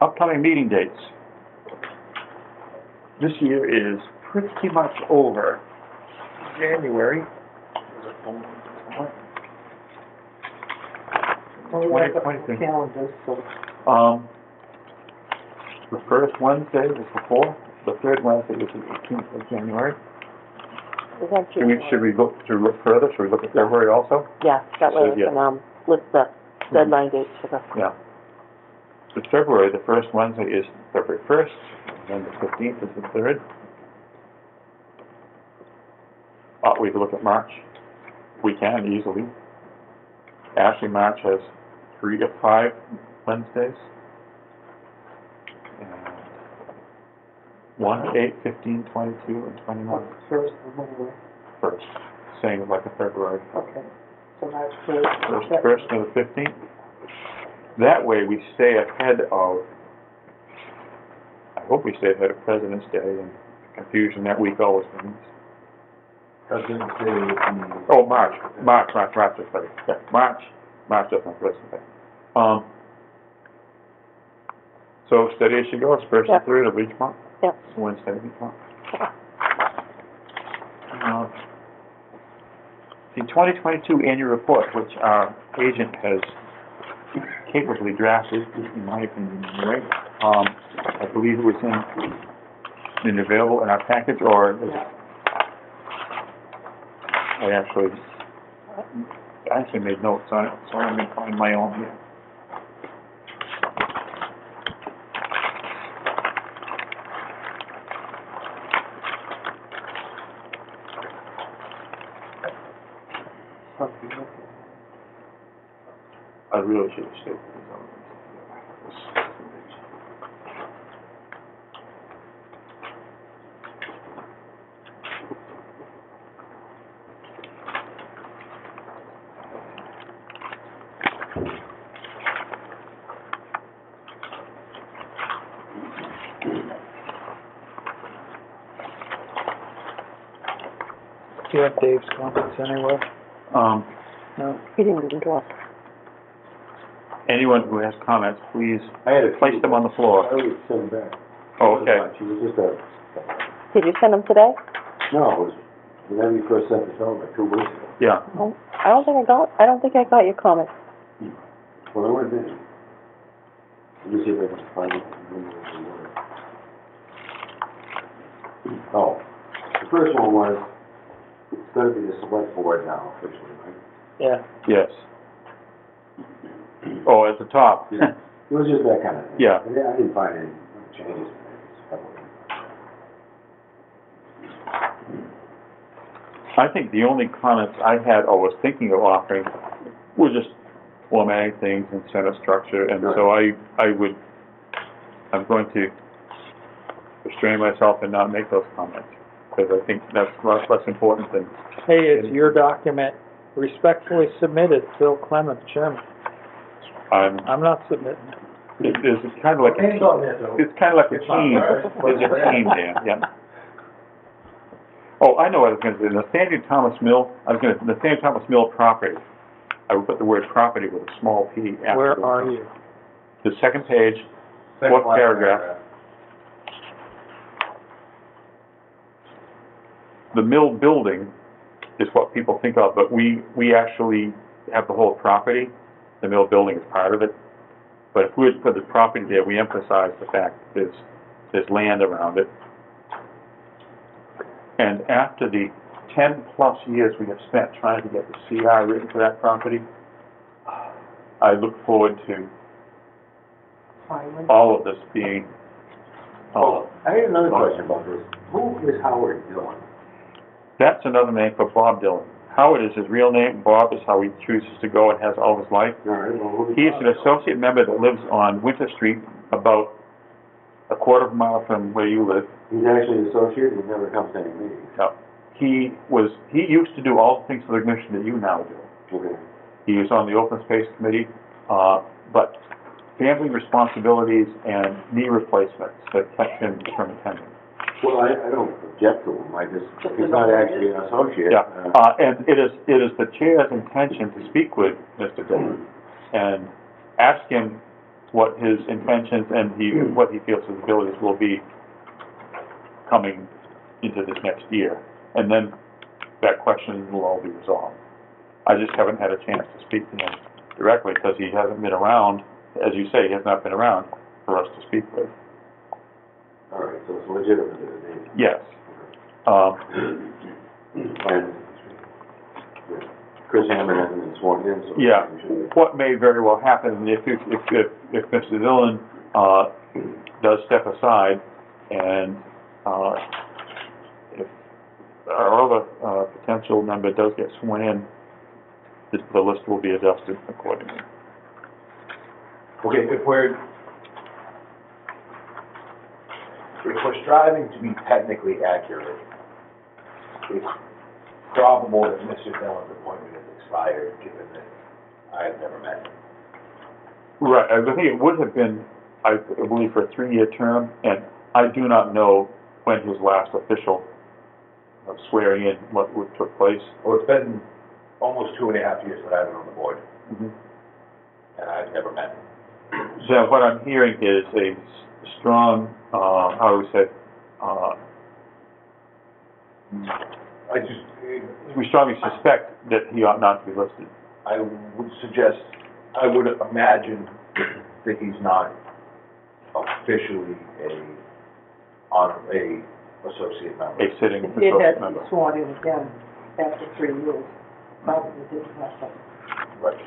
Upcoming meeting dates. this year is pretty much over. January. Well, we have the 2023. calendars, so. The first Wednesday is the 4th, the third Wednesday is the 18th of January. Is that Should we look further? Should we look at February also? Yeah, that way So, we yeah. can, list the deadline dates for the, Yeah. For February, the first Wednesday is February 1st, and then the 15th is the 3rd. We can look at March. We can easily. Actually, March has 3 to 5 Wednesdays. And 1, 8, 15, 22, and 29. First of January. First, same like a February. Okay, so that's first. First to the 15th. That way we stay ahead of, I hope we stay ahead of President's Day and confusion that week always brings. President's Day would be... Oh, March is better. Yeah, March doesn't have President's Day. So steady as she goes, first Yeah. and third of each month. yeah. Wednesday of each month. The 2022 annual report, which our agent has capably drafted, in my opinion, anyway. I believe it was available in our package, or I actually made notes on it, so I'm gonna find my own here. I really should have stated these elements. Do you have Dave's comments anywhere? No? He didn't give them to us. Anyone who has comments, please I had a place them on the floor. I would send them back. Oh, okay. She was just a... Did you send them today? No, it was, when we first sent this over, 2 weeks ago. Yeah. Oh, I don't think I got your comments. Well, it would have been. Let me see if I can find it. Oh, the first one was, it's gonna be the select board now officially, right? Yeah. Yes. Oh, at the top. Yeah. It was just that kind of thing. Yeah. I didn't find any changes. I think the only comments I had or was thinking of offering were just formatting things and sentence structure, and so I'm going to restrain myself and not make those comments, because I think that's less important than... Hey, it's your document, respectfully submitted, Phil Clement, Chairman. I'm not submitting. It's kind of like it's kind of like a team. It's a team, Dan, yeah. Oh, I know what I was going to say. Nathaniel Thomas Mill property. I would put the word property with a small p after. Where are you? The second page, fourth paragraph. The mill building is what people think of, but we actually have the whole property. The mill building is part of it. But if we were to put the property there, we emphasize the fact that there's land around it. And after the 10-plus years we have spent trying to get the CR written for that property, I look forward to Finally. all of this being... Oh, I had another question about this. Who is Howard Dillon? That's another name for Bob Dylan. Howard is his real name. Bob is how he chooses to go and has all his life. All right, well, who is He is Bob? an associate member that lives on Winter Street, about a quarter of a mile from where you live. He's actually an associate, he never comes to any meetings. Now, he used to do all the things for the commission that you now do. Okay. He was on the Open Space Committee, but family responsibilities and knee replacements that kept him from attending. Well, I don't object to him, I just, he's not actually an associate. Yeah, and it is the chair's intention to speak with Mr. Dillon and ask him what his intentions and what he feels his abilities will be coming into this next year. And then that question will all be resolved. I just haven't had a chance to speak to him directly because he hasn't been around, as you say, he has not been around for us to speak with. All right, so it's legitimate, isn't it? Yes. And Chris Hammond hasn't been sworn in, so. Yeah, what may very well happen if Mr. Dillon, does step aside and, if our other, potential member does get sworn in, the list will be adjusted accordingly. Okay, if we're striving to be technically accurate, it's probable that Mr. Dillon's appointment is expired, given that I've never met him. Right, I think it would have been, I believe, for a 3-year term, and I do not know when his last official swearing in what took place. Well, it's been almost 2.5 years that I've been on the board, Mhm. and I've never met him. So what I'm hearing is a strong, how do we say, we strongly suspect that he ought not to be listed. I would suggest, I would imagine that he's not officially a associate member. A sitting If he associate had member. been sworn in again after 3 years, probably didn't happen. Right.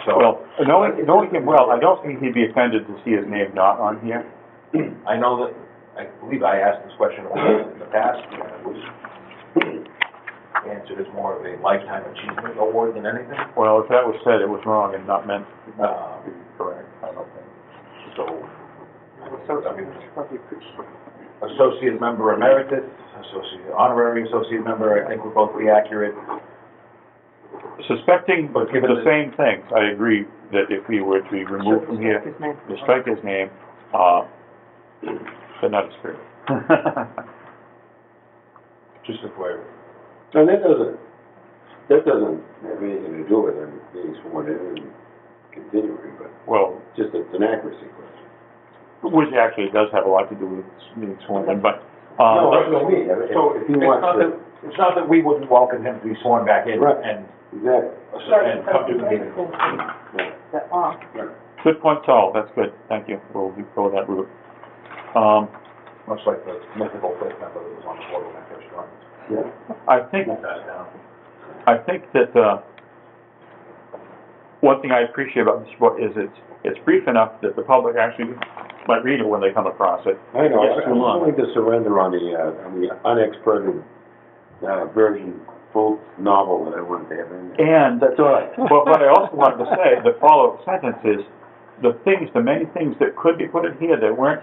So, Well, knowing him well, I don't think he'd be offended to see his name not on here. I know that, I believe I asked this question in the past, and it was answered as more of a lifetime achievement award than anything. Well, if that was said, it was wrong and not meant to be Um, correct, I don't think. So, So, I mean, probably appreciate. associate member emeritus, honorary associate member, I think would both be accurate. Suspecting But given the same things, I agree that if he were to be removed from here, His name. to strike his name, but not his spirit. Just if we're, And that doesn't have anything to do with him being sworn in and continuing, but Well, just it's an accuracy question. which actually does have a lot to do with being sworn in, but, No, that's what I mean. so If he it's wants not to. that, it's not that we wouldn't welcome him to be sworn back in Right. and Exactly. come to the meeting. good point, Saul, that's good, thank you, we'll go that route. Much like the mythical fifth member that was on the board when I first joined. Yeah. I think that, one thing I appreciate about this book is it's brief enough that the public actually might read it when they come across it. I know, Yes, too I'm long. willing to surrender on the unexpurgated, version, full novel that I wanted to have in there. And, that's all right. But what I also wanted to say, the follow-up sentence is, the many things that could be put in here that weren't,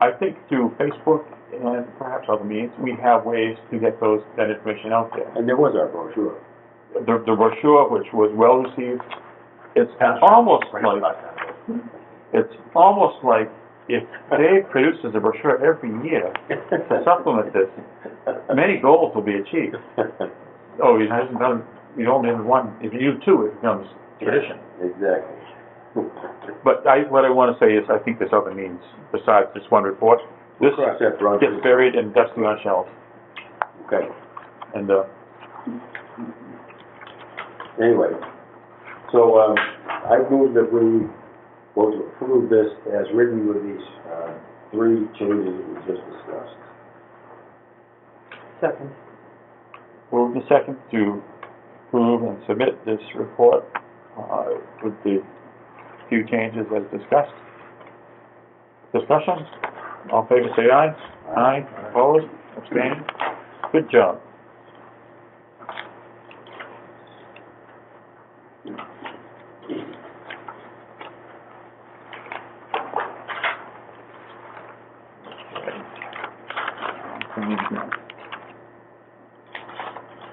I think through Facebook and perhaps other means, we have ways to get that information out there. And there was our brochure. The brochure, which was well-received, it's almost like if Dave produces a brochure every year to supplement this, many goals will be achieved. Oh, he hasn't done, you only have one, if you do two, it becomes tradition. Exactly. But what I want to say is, I think there's other means besides this one report. This Cross that bridge. gets buried and dusty on shelves. Okay, And, anyway, so, I move that we vote to approve this as written with these, 3 changes that we just discussed. Second. move the second to approve and submit this report, with the few changes as discussed. Discussion? All in favor, say aye. Aye. Opposed? Abstained? Good job.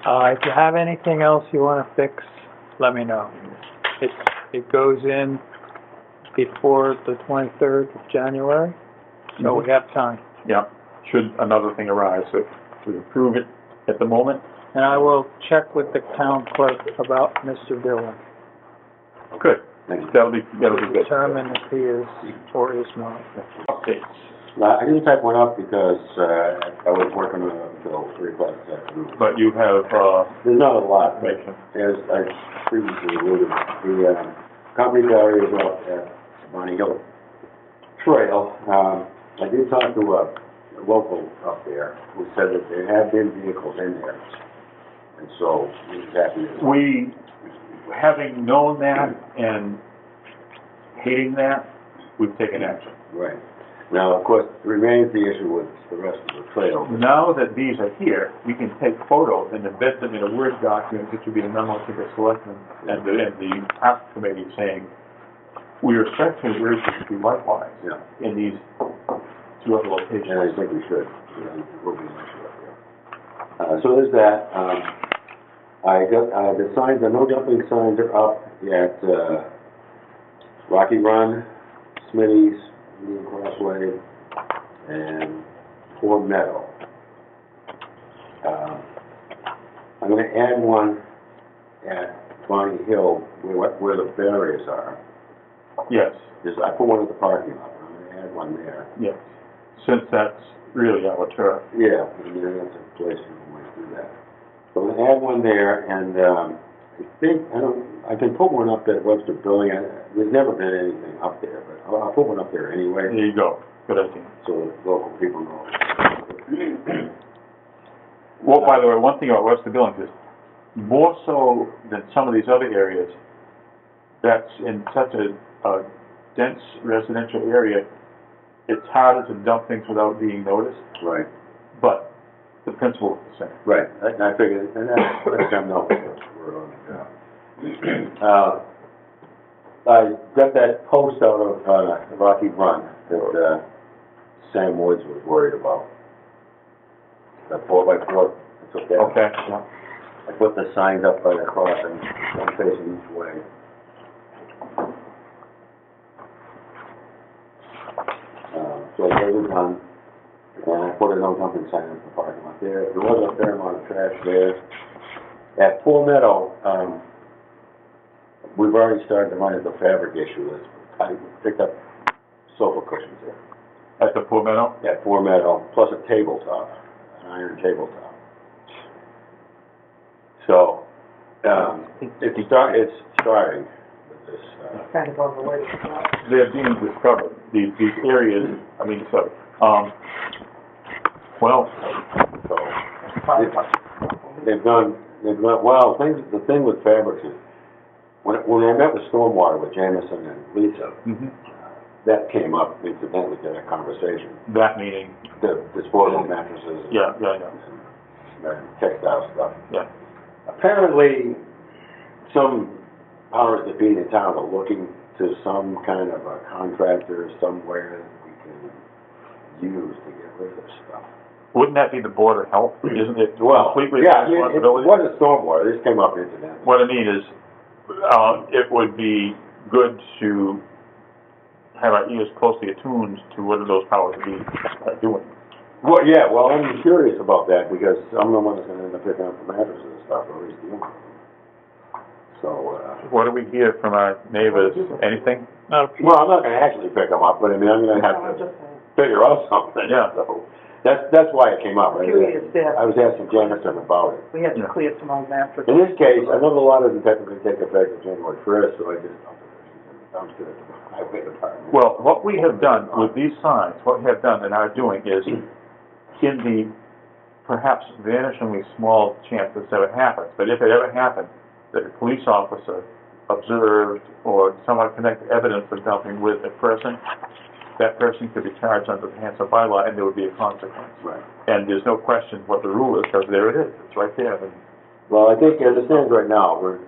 If you have anything else you want to fix, let me know. It goes in before the 23rd of January, so we have time. Yeah, should another thing arise, if we approve it at the moment. And I will check with the town clerk about Mr. Dillon, Good. Thank you. That'll be good. determine if he is or is not. Updates. I didn't type one up because, I was working until 3 o'clock this afternoon. But you have, There's not a lot, but information. as I previously alluded, the, company area is up at Bonnie Hill Trail. I did talk to a local up there who said that there have been vehicles in there. And so, he was happy to. We, having known that and hating that, we've taken action. Right. Now, of course, remains the issue with the rest of the trail. Now that these are here, we can take photos and embed them in a Word document, which would be a memo to the selectmen and the task committee saying, we respectfully urge you to do likewise Yeah. in these two other And I locations. think we should. We'll be nice up there. So there's that. The signs, the no dumping signs are up at, Rocky Run, Smitty's, Indian Crossway, and Ford Meadow. I'm gonna add one at Bonnie Hill where the barriers are. Yes, I put one at the parking lot, I'm gonna add one there. yes, since that's really our turf. Yeah, I mean, that's a place people might do that. So I'm gonna add one there, and, I think, I can put one up at Webster Building. There's never been anything up there, but I'll put one up there anyway, There you go, good idea. so that local people know. Well, by the way, one thing about Webster Billings is, more so than some of these other areas, that's in such a dense residential area, it's harder to dump things without being noticed, Right, but the principle is the same. right, I figured, and that's, let them know we're on the job. I got that post out of, Rocky Run that, Sam Woods was worried about. That 4x4, I took that. Okay, yeah. I put the signs up by the crossing, one facing each way. So those are done, and I put a no dumping sign in the parking lot there. There was a fair amount of trash there. At Full Meadow, we've already started to run into the fabric issue. I picked up sofa cushions there. At the Poor Meadow? At Full Meadow, plus a tabletop, an iron tabletop. So, it's starting with this, Kind of on the way. They're being discovered, these areas, well, so, they've done, well, the thing with fabrics is, when I met with Stormwater with Jameson and Lisa, that came up incidentally to that conversation. that meaning, The disposable mattresses. yeah, And textile stuff. yeah. Apparently, some powers that be in town are looking to some kind of a contractor somewhere that we can use to get rid of stuff. Wouldn't that be the Board of Health? Isn't it Well, completely yeah, responsibility? what is stormwater? This came up incidentally. What I mean is, it would be good to have our ears closely attuned to what those powers be doing. Well, yeah, well, I'm curious about that because I'm the one that's gonna end up picking up the mattresses and stuff, or at least dealing with them. So, What do we hear from our neighbors? Anything? Not a well, I'm not gonna actually pick them up, but I mean, I'm gonna have I'm to just saying. figure out something. Yeah. So, that's why it came up, right? Curious, yeah. I was asking Jameson about it. We had to clear some old mattresses. In this case, I know the law doesn't technically take effect on January 1st, so I just dumped it in the dumpster at the highway department. Well, what we have done with these signs, what we have done and are doing is, in the perhaps vanishingly small chance this ever happens, but if it ever happened, that a police officer observed or somehow connected evidence of dumping with a person, that person could be charged under the Hanson bylaw and there would be a consequence. Right. And there's no question what the rule is, because there it is, it's right there. And, Well, I think as it stands right now, we're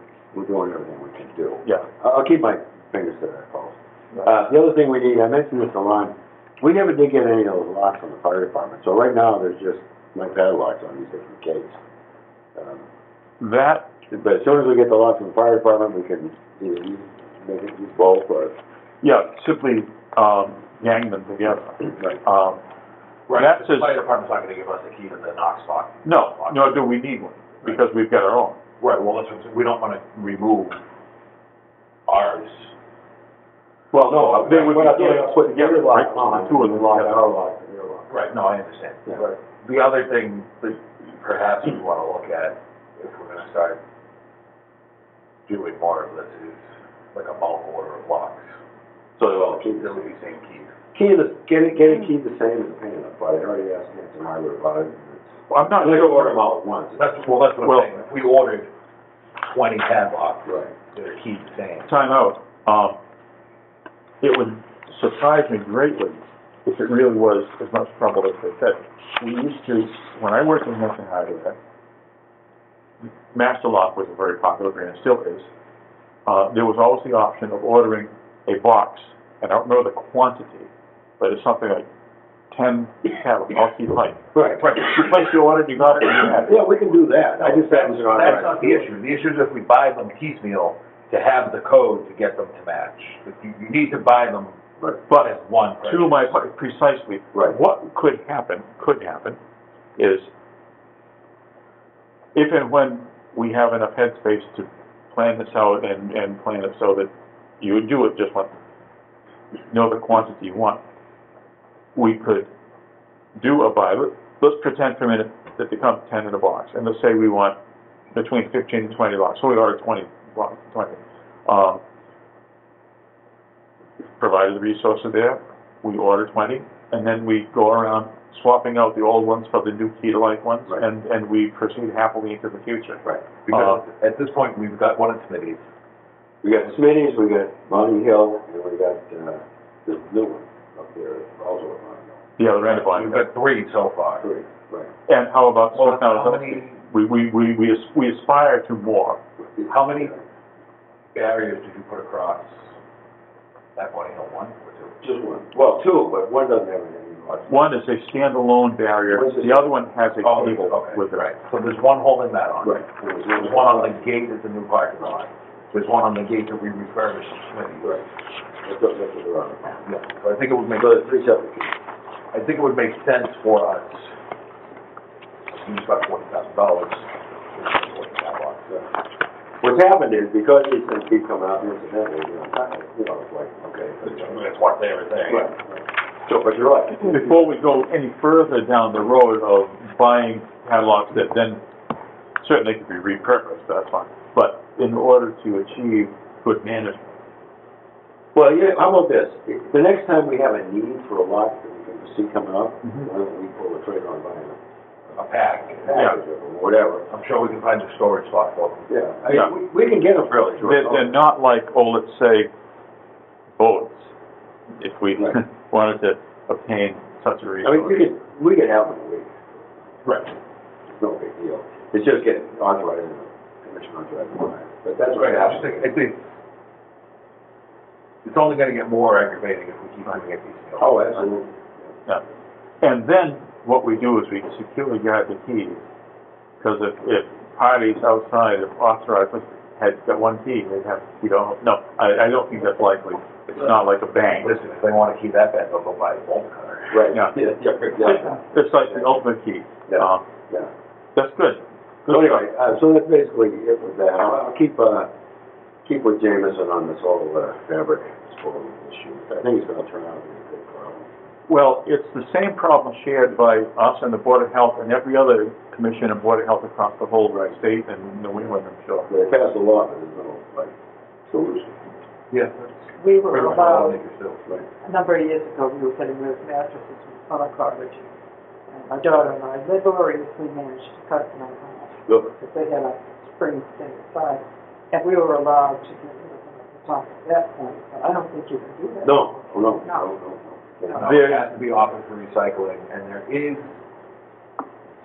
doing everything we can do. yeah, I'll keep my fingers to that post. yeah. The other thing we need, I mentioned this to Ron, we never did get any of those locks from the fire department, so right now, there's just my padlocks on these different gates. That, But as soon as we get the locks from the fire department, we can either make it use both, or... yeah, simply, gang them together. Right. Right, That's the just, fire department's not gonna give us the key to the knock spot. no, nor do we need one, because we've got our own. Right, well, that's what I'm saying, we don't wanna remove ours. Well, no, They would we're not be doing, put together, their lock right? on, Two of them lock together. our lock, and their lock. Right, no, I understand. Yeah. But the other thing that perhaps we wanna look at, if we're gonna start doing more of this, is like a bulk order of locks. So they'll all keep They'll be same keys. Get it key the same as the payment, but I already asked Hanson Hardware about it. Well, I'm not I'm gonna sure. go order them all at once. That's what Well- I'm saying. If we ordered 20 padlocks, Right. they're keyed the same. Time out. It would surprise me greatly if it really was as much trouble as they said. We used to, when I worked in Hanson Hardware, Master Lock was a very popular brand, still is. There was always the option of ordering a box, and I don't know the quantity, but it's something like 10 cattle, all key pipe. Right. Right, you placed your order, you got it, and you had it. Yeah, we can do that. I just haven't been on. That's not the issue. The issue is if we buy them piecemeal, to have the code to get them to match. If you need to buy them But as one to purchase. my point, precisely, Right. what could happen is if and when we have enough headspace to plan this out and plan it so that you would do it just like, know the quantity you want, we could do a buy. Let's pretend for a minute that they come 10 in a box, and let's say we want between 15 and 20 locks, so we order 20 locks, 20. Provided the resources there, we order 20, and then we go around swapping out the old ones for the new key-to-life ones, Right. and we proceed happily into the future. Right. Because at this point, we've got one at Smitty's. We got Smitty's, we got Bonnie Hill, and we got, the new one up there, also at Bonnie Hill. The other end of We've it. got 3 so far. Three, right. And how about, Well, now, how many- we aspire to more. How many barriers did you put across that Bonnie Hill, 1 or 2? Just one. Well, two, but one doesn't have any lock. One is a standalone barrier, the other one has a Oh, cable okay, with it. right. So there's one holding that on. Right. There's one on the gate at the new parking lot. There's one on the gate that we refurbished at Smitty's. Right. That's what they're on. Yeah, so I think it would make, So there's three separate keys. I think it would make sense for us, to use about $40,000. What's happened is, because these things keep coming up incidentally, it's like, okay. It's one thing or thing. Right. So, but you're right. Before we go any further down the road of buying catalogs that then certainly could be repurposed, that's fine. But in order to achieve good management, Well, yeah, how about this? The next time we have a need for a lot that we can see coming up, why don't we pull the trigger on buying A pack. a package or whatever? I'm sure we can find a storage spot for them. Yeah, I Yeah. mean, we can get them fairly short. they're not like, oh, let's say, bullets, if we Right. wanted to obtain such a I mean, resource. we can have them a week. Right. It's no big deal. It's just getting authorized, commission authorized to buy it. But that's Right, what I just think, it's only gonna get more aggravating if we keep doing it these. Oh, absolutely. Yeah. And then what we do is we securely guard the keys, because if parties outside of authorized had got one key, they'd have, no, I don't think that's likely. It's not like a bank. Listen, if they wanna keep that bad, they'll go buy a bolt cutter. Right, Yeah. yeah, exactly. It's like the ultimate key. Yeah. Yeah. That's good. So anyway, so that's basically it with that. I'll keep with Jameson on this whole, fabric disposal issue. I think it's gonna turn out to be a good problem. Well, it's the same problem shared by us and the Board of Health and every other commission and Board of Health across the whole state and New England, I'm sure. They passed a law, but there's no, like, solution. Yeah. We were Pretty much allowed, all they can do. Right. a number of years ago, we were getting rid of mattresses from our garbage. And my daughter and I laboriously managed to cut them in half, Look, because they had a spring thing inside. And we were allowed to get rid of them at the top at that point, but I don't think you can do that. no. No. No, it has to be offered for recycling, and there is,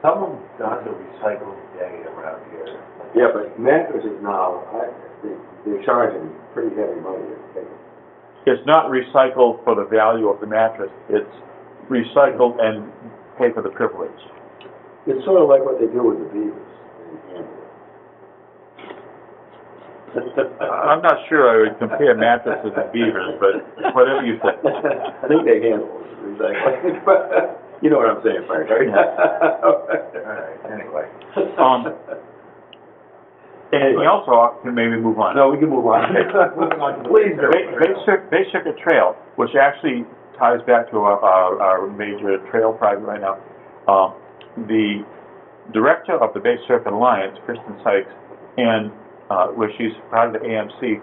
someone does a recycling day around here. Yeah, but mattresses now, they're charging pretty heavy money to take them. It's not recycled for the value of the mattress, it's recycled and pay for the privilege. It's sort of like what they do with the beavers in Canada. I'm not sure I would compare mattresses to beavers, but whatever you say. I think they handle recycling, but you know what I'm saying, Frank, right? All right, anyway. Anything else, or can maybe move on? No, we can move on. Please do. Bay Circuit Trail, which actually ties back to our major trail project right now. The director of the Bay Circuit Alliance, Kristen Sykes, and where she's part of the AMC,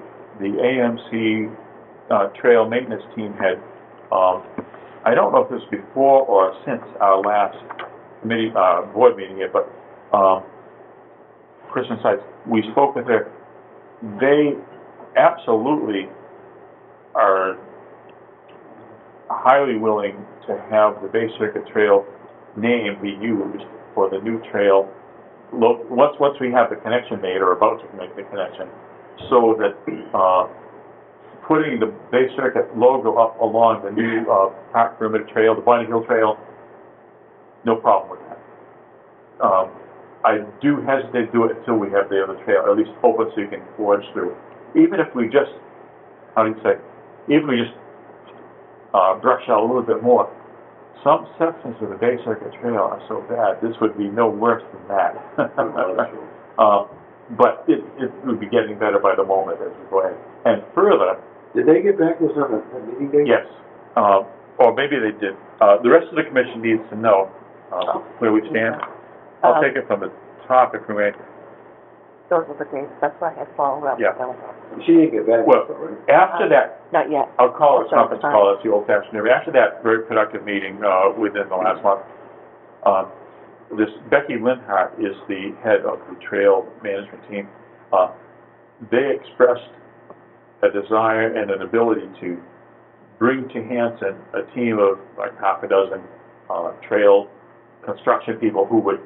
trail maintenance team had, I don't know if this was before or since our last committee, board meeting here, but Kristen Sykes, we spoke with her. They absolutely are highly willing to have the Bay Circuit Trail name be used for the new trail. Once we have the connection made, or about to make the connection, so that putting the Bay Circuit logo up along the new Park Perimeter Trail, the Bonnie Hill Trail, no problem with that. I do hesitate to do it until we have the other trail at least open so you can forge through. Even if we just, even if we just brush out a little bit more, some sections of the Bay Circuit Trail are so bad, this would be no worse than that. But it would be getting better by the moment as we go ahead. And further... Did they get back to us on a meeting date? Yes. Or maybe they did. The rest of the commission needs to know where we stand. I'll take it from the top if we may. Those are the dates, that's why I had followed up. Yeah. She didn't get back to us, Well, right? after that, Not yet. I'll call it a Sure, conference fine. call, that's the old-fashioned way. After that very productive meeting within the last month, this Becky Linhart is the head of the trail management team. They expressed a desire and an ability to bring to Hanson a team of like half a dozen trail construction people who would,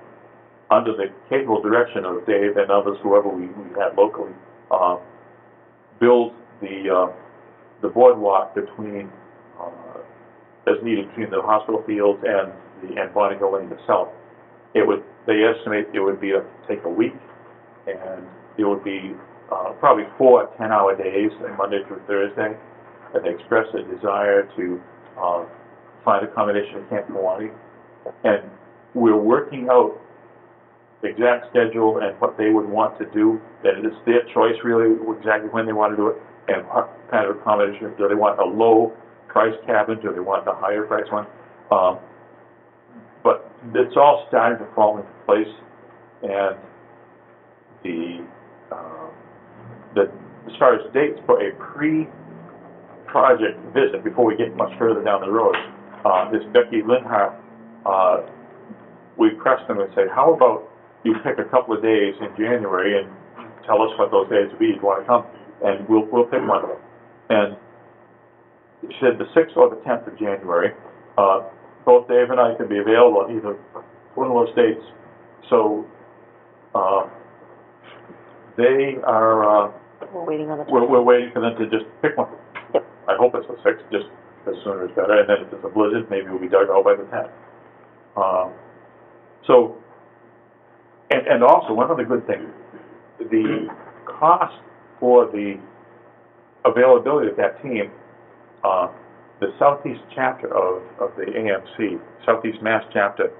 under the capable direction of Dave and others, whoever we had locally, build the boardwalk between, as needed, between the hospital fields and Bonnie Hill Lane itself. They estimate it would take a week, and it would be probably 4 10-hour days, Monday through Thursday. And they expressed a desire to find accommodation at Camp Milwaukee. And we're working out the exact schedule and what they would want to do. That it is their choice, really, exactly when they want to do it, and what kind of accommodation. Do they want a low-price cabin? Do they want a higher-price one? But it's all starting to fall into place, and as far as dates for a pre-project visit, before we get much further down the road, this Becky Linhart, we pressed them and said, how about you pick a couple of days in January and tell us what those days would be, you want to come, and we'll pick one of them. And she said the 6th or the 10th of January. Both Dave and I could be available on either one of those dates. So they are... We're waiting on the... We're waiting for them to just pick one. Yep. I hope it's the 6th, just the sooner is better. And then if it's a blizzard, maybe we'll be dug out by the 10th. And also, one other good thing, the cost for the availability of that team, the Southeast chapter of the AMC, Southeast Mass chapter,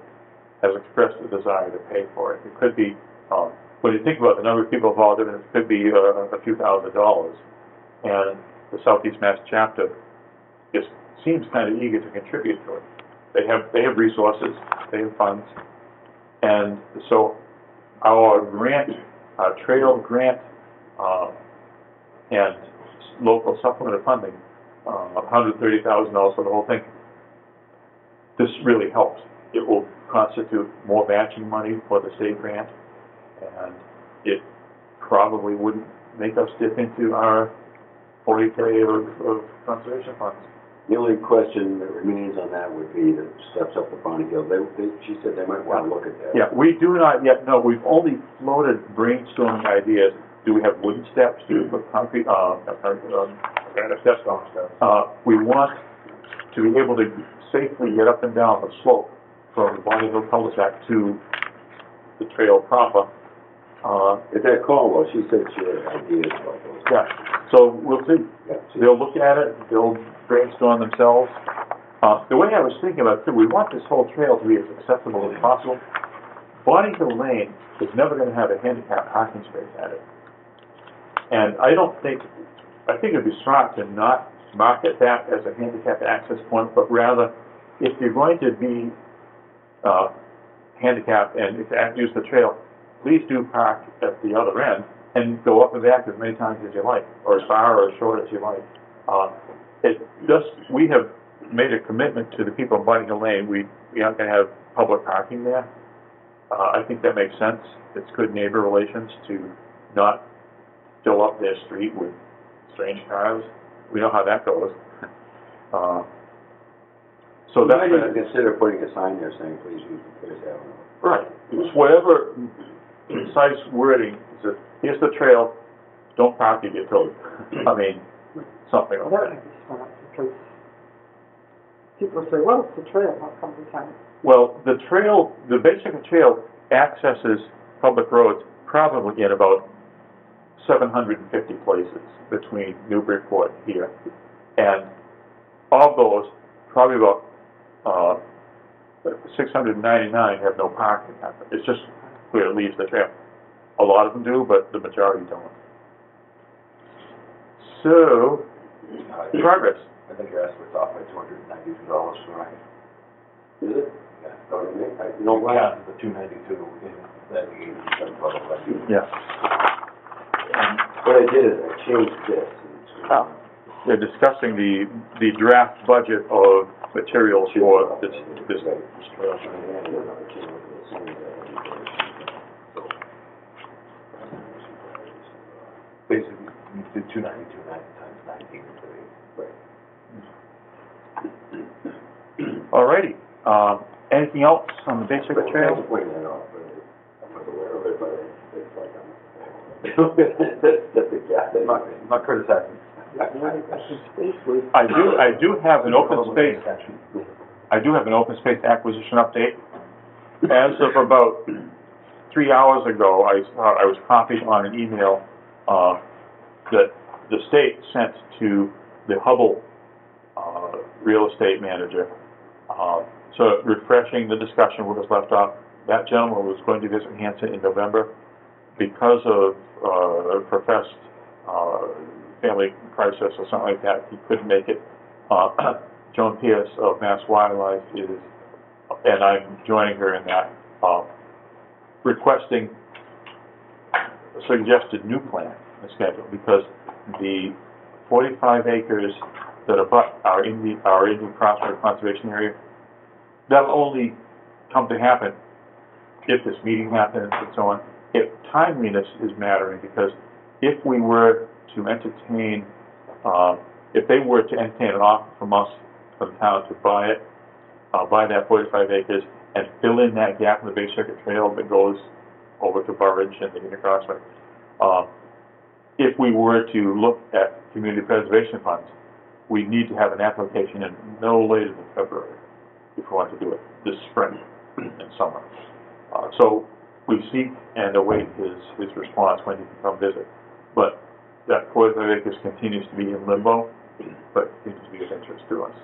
has expressed a desire to pay for it. It could be, when you think about the number of people involved in it, it could be a few $1,000s. And the Southeast Mass chapter just seems kind of eager to contribute to it. They have resources, they have funds, and so our trail grant, and local supplemental funding, $130,000 for the whole thing. This really helps. It will constitute more matching money for the state grant, and it probably wouldn't make us dip into our 40K of conservation funds. The only question that remains on that would be the steps up to Bonnie Hill. She said they might want to look at that. Yeah, we do not yet know. We've only floated brainstorming ideas. Do we have wooden steps? Do we put concrete, we want to be able to safely get up and down the slope from the Bonnie Hill cul-de-sac to the trail proper. At that call, well, she said she had ideas about those. Yeah, so we'll see. Yeah, They'll look at it, they'll brainstorm themselves. The way I was thinking about it, too, we want this whole trail to be as accessible as possible, Bonnie Hill Lane is never gonna have a handicap parking space at it. And I think it'd be smart to not market that as a handicap access point, but rather, if you're going to be, handicapped and if you use the trail, please do park at the other end and go up and back as many times as you like, or as far or as short as you like. We have made a commitment to the people in Bonnie Hill Lane, we aren't gonna have public parking there. I think that makes sense. It's good neighbor relations to not fill up their street with strange cars. We know how that goes. So You that's. might even consider putting a sign there saying, please use the Pierce Avenue. Right. It's whatever concise wording, is here's the trail, don't park if you're told. I mean, something Well, like that that. would be smart, because people say, well, it's a trail, how come we can't? Well, the trail, the basic trail accesses public roads probably in about 750 places between Newburyport here. And of those, probably about 699 have no parking. It's just where it leaves the trail. A lot of them do, but the majority don't. So, progress. I think your estimate's off by $292 for right. Is it? Yeah. You know what? Yeah, the 292 in that the 87 Yeah. What I did is I changed this. Oh, They're discussing the draft budget of materials for this. Basically, you did 292 times 19 today. Alrighty. Anything else on the basic trail? I'm pointing that out, but I'm not aware of it, but it's like that's a gap. I'm not criticizing. I do have an open space. I do have an open space acquisition update. As of about 3 hours ago, I was copied on an email that the state sent to the Hubble real estate manager. So refreshing the discussion where it was left off. That gentleman was going to visit Hanson in November. Because of a professed family crisis or something like that, he couldn't make it. Joan Pierce of Mass Wildlife is, and I'm joining her in that, requesting a suggested new plan and schedule, because the 45 acres that abut are in the Crossroad Conservation Area. That'll only come to happen if this meeting happens and so on. If timeliness is mattering, because if we were to entertain, if they were to entertain an offer from us, from the town, to buy it, buy that 45 acres and fill in that gap in the Bay Circuit Trail that goes over to Burridge and the Union Crossway, if we were to look at community preservation funds, we need to have an application in no later than February if we want to do it this spring and summer. So we seek and await his response when he can come visit. But that 45 acres continues to be in limbo, but continues to be of interest to us.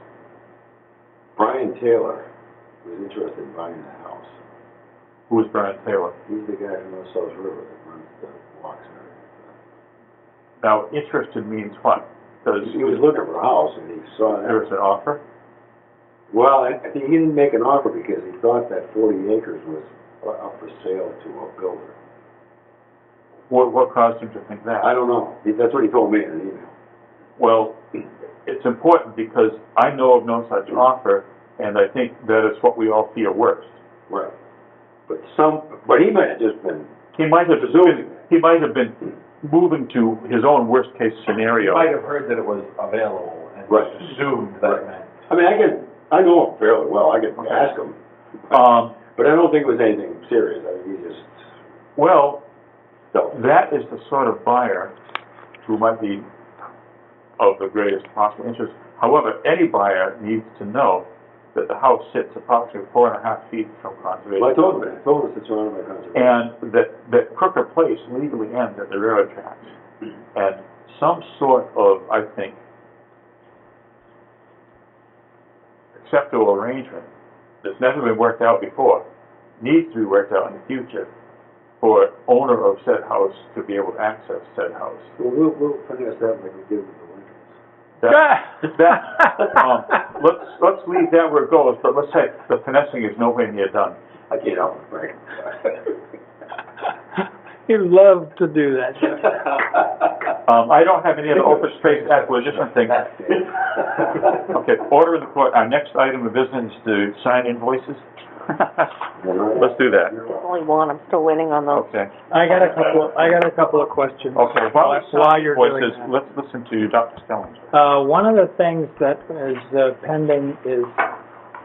Brian Taylor was interested in buying the house. Who is Brian Taylor? He's the guy from North South River that runs the walks and everything. Now, interested means what? Because He was looking for a house and he saw there that. was an offer? Well, I think he didn't make an offer because he thought that 40 acres was up for sale to a builder. What caused him to think that? I don't know. That's what he told me in an email. Well, it's important because I know of no such offer, and I think that is what we all fear worst. Right. But he might have just been, He might have been moving to his own worst-case You scenario. might have heard that it was available and Right. assumed that meant. I mean, I know him fairly well. I can ask him. But I don't think it was anything serious. I mean, he just, Well, so. that is the sort of buyer who might be of the greatest possible interest. However, any buyer needs to know that the house sits approximately 4.5 feet from conservation. Well, I told him it's surrounded by conservation. And that Crooker Place legally ends at the railroad tracks. And some sort of, I think, acceptable arrangement that's never been worked out before needs to be worked out in the future for owner of said house to be able to access said house. Well, we'll finesse that like we did with the Lincolns. Let's leave that where it goes, but let's say the finessing is nowhere near done. I can't help it, Frank. You love to do that, Jeff. I don't have any other open space acquisition things. Okay, order of the court, our next item of business is to sign invoices. Let's do that. There's only one, I'm still waiting on those. Okay. I got a couple of questions. Okay, While you're doing invoices, that. let's listen to Dr. Stelling. One of the things that is pending is,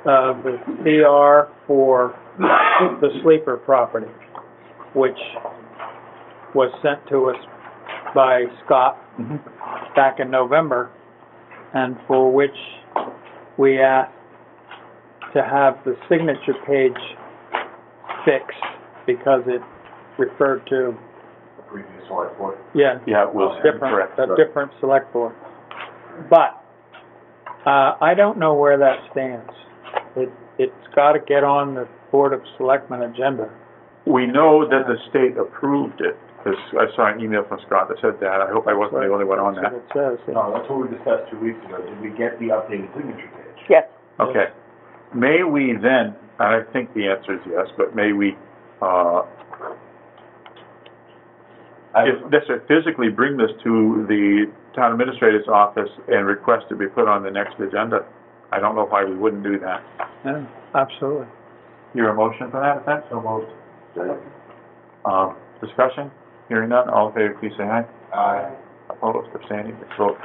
the CR for the sleeper property, which was sent to us by Scott back in November, and for which we asked to have the signature page fixed because it referred to, Previous select board. yeah, Yeah, it was correct. a different select board. But, I don't know where that stands. It's gotta get on the Board of Selectmen agenda. We know that the state approved it, because I saw an email from Scott that said that. I hope I wasn't the only one on That's that. what it says. No, that's what we discussed 2 weeks ago. Did we get the updated signature page? Yes, Okay. May we then, and I think the answer is yes, but may we, physically bring this to the town administrator's office and request to be put on the next agenda? I don't know why we wouldn't do that. Yeah, absolutely. Your motion for that effect? So moved. Discussion? Hearing none, all in favor, please say aye. Aye. Opposed, abstaining, so,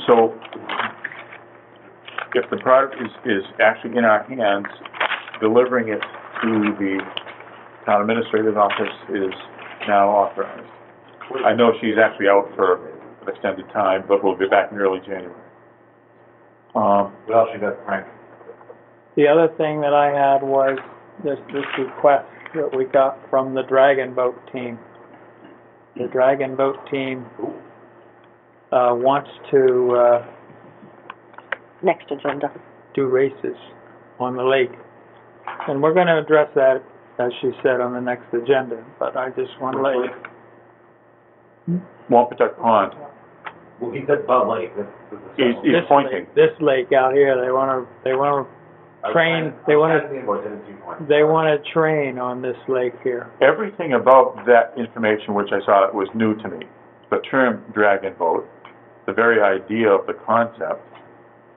so, if the product is actually in our hands, delivering it to the town administrator's office is now authorized. I know she's actually out for an extended time, but we'll be back in early January. What else you got, Frank? The other thing that I had was this request that we got from the Dragon Boat team. The Dragon Boat team, wants to, next agenda. do races on the lake. And we're gonna address that, as she said, on the next agenda, but I just want to let you. Wampatuck Pond, Well, he said Bud Lake. he's This pointing. lake- This lake out here, they wanna train, they wanna train on this lake here. Everything about that information which I saw was new to me. The term dragon boat, the very idea of the concept,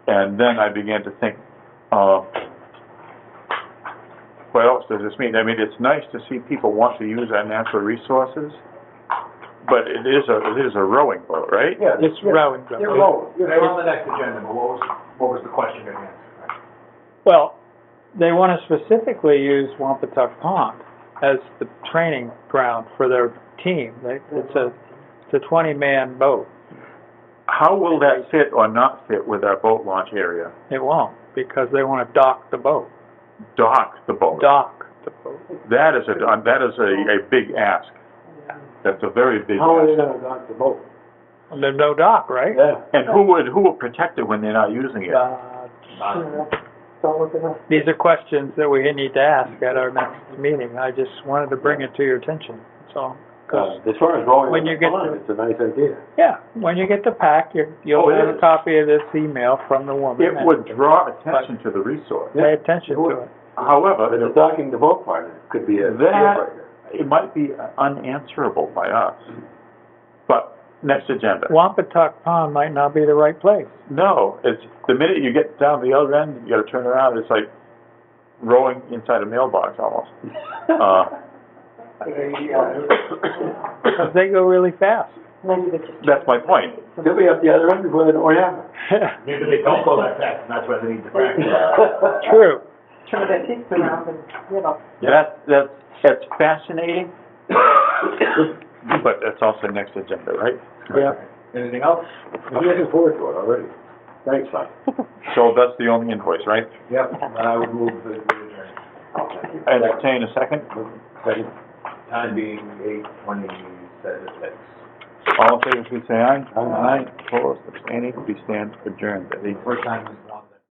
and then I began to think, what else does this mean? I mean, it's nice to see people want to use our natural resources, but it is a rowing boat, right? Yeah, It's rowing boat. They're low. They're on the next agenda, but what was the question being answered? Well, they want to specifically use Wampatuck Pond as the training ground for their team. It's a 20-man boat. How will that fit or not fit with our boat launch area? It won't, because they want to dock the boat. Dock the boat. Dock the boat. That is a big ask. That's a very big How are they ask. gonna dock the boat? There's no dock, right? Yeah. And who will protect it when they're not using it? Don't look at us. These are questions that we need to ask at our next meeting. I just wanted to bring it to your attention, so. As far as rowing When on you the get pond, to- it's a nice idea. Yeah, when you get the pack, you'll Oh, it have a is. copy of this email from the woman. It would draw attention to the resource. Pay attention It would. to it. However, But the docking the boat part, it could be a deal That- breaker. it might be unanswerable by us. But, next agenda. Wampatuck Pond might not be the right place. No, it's, the minute you get down the other end, you gotta turn around, it's like rowing inside a mailbox almost. Because they go really fast. Maybe they just. That's my point. They'll be up the other end before they know what happened. Maybe they don't go that fast, and that's why they need to practice. True. Turn their teeth around and, you know. That's fascinating, but that's also next agenda, right? Yeah. Anything else? I'm looking forward to it already. Thanks, Frank. So that's the only invoice, right? Yep, I would move the adjourn. Entertain a second. Time being 8:27. All in favor, please say aye. Aye. Opposed, abstaining, we stand adjourned at First time is not.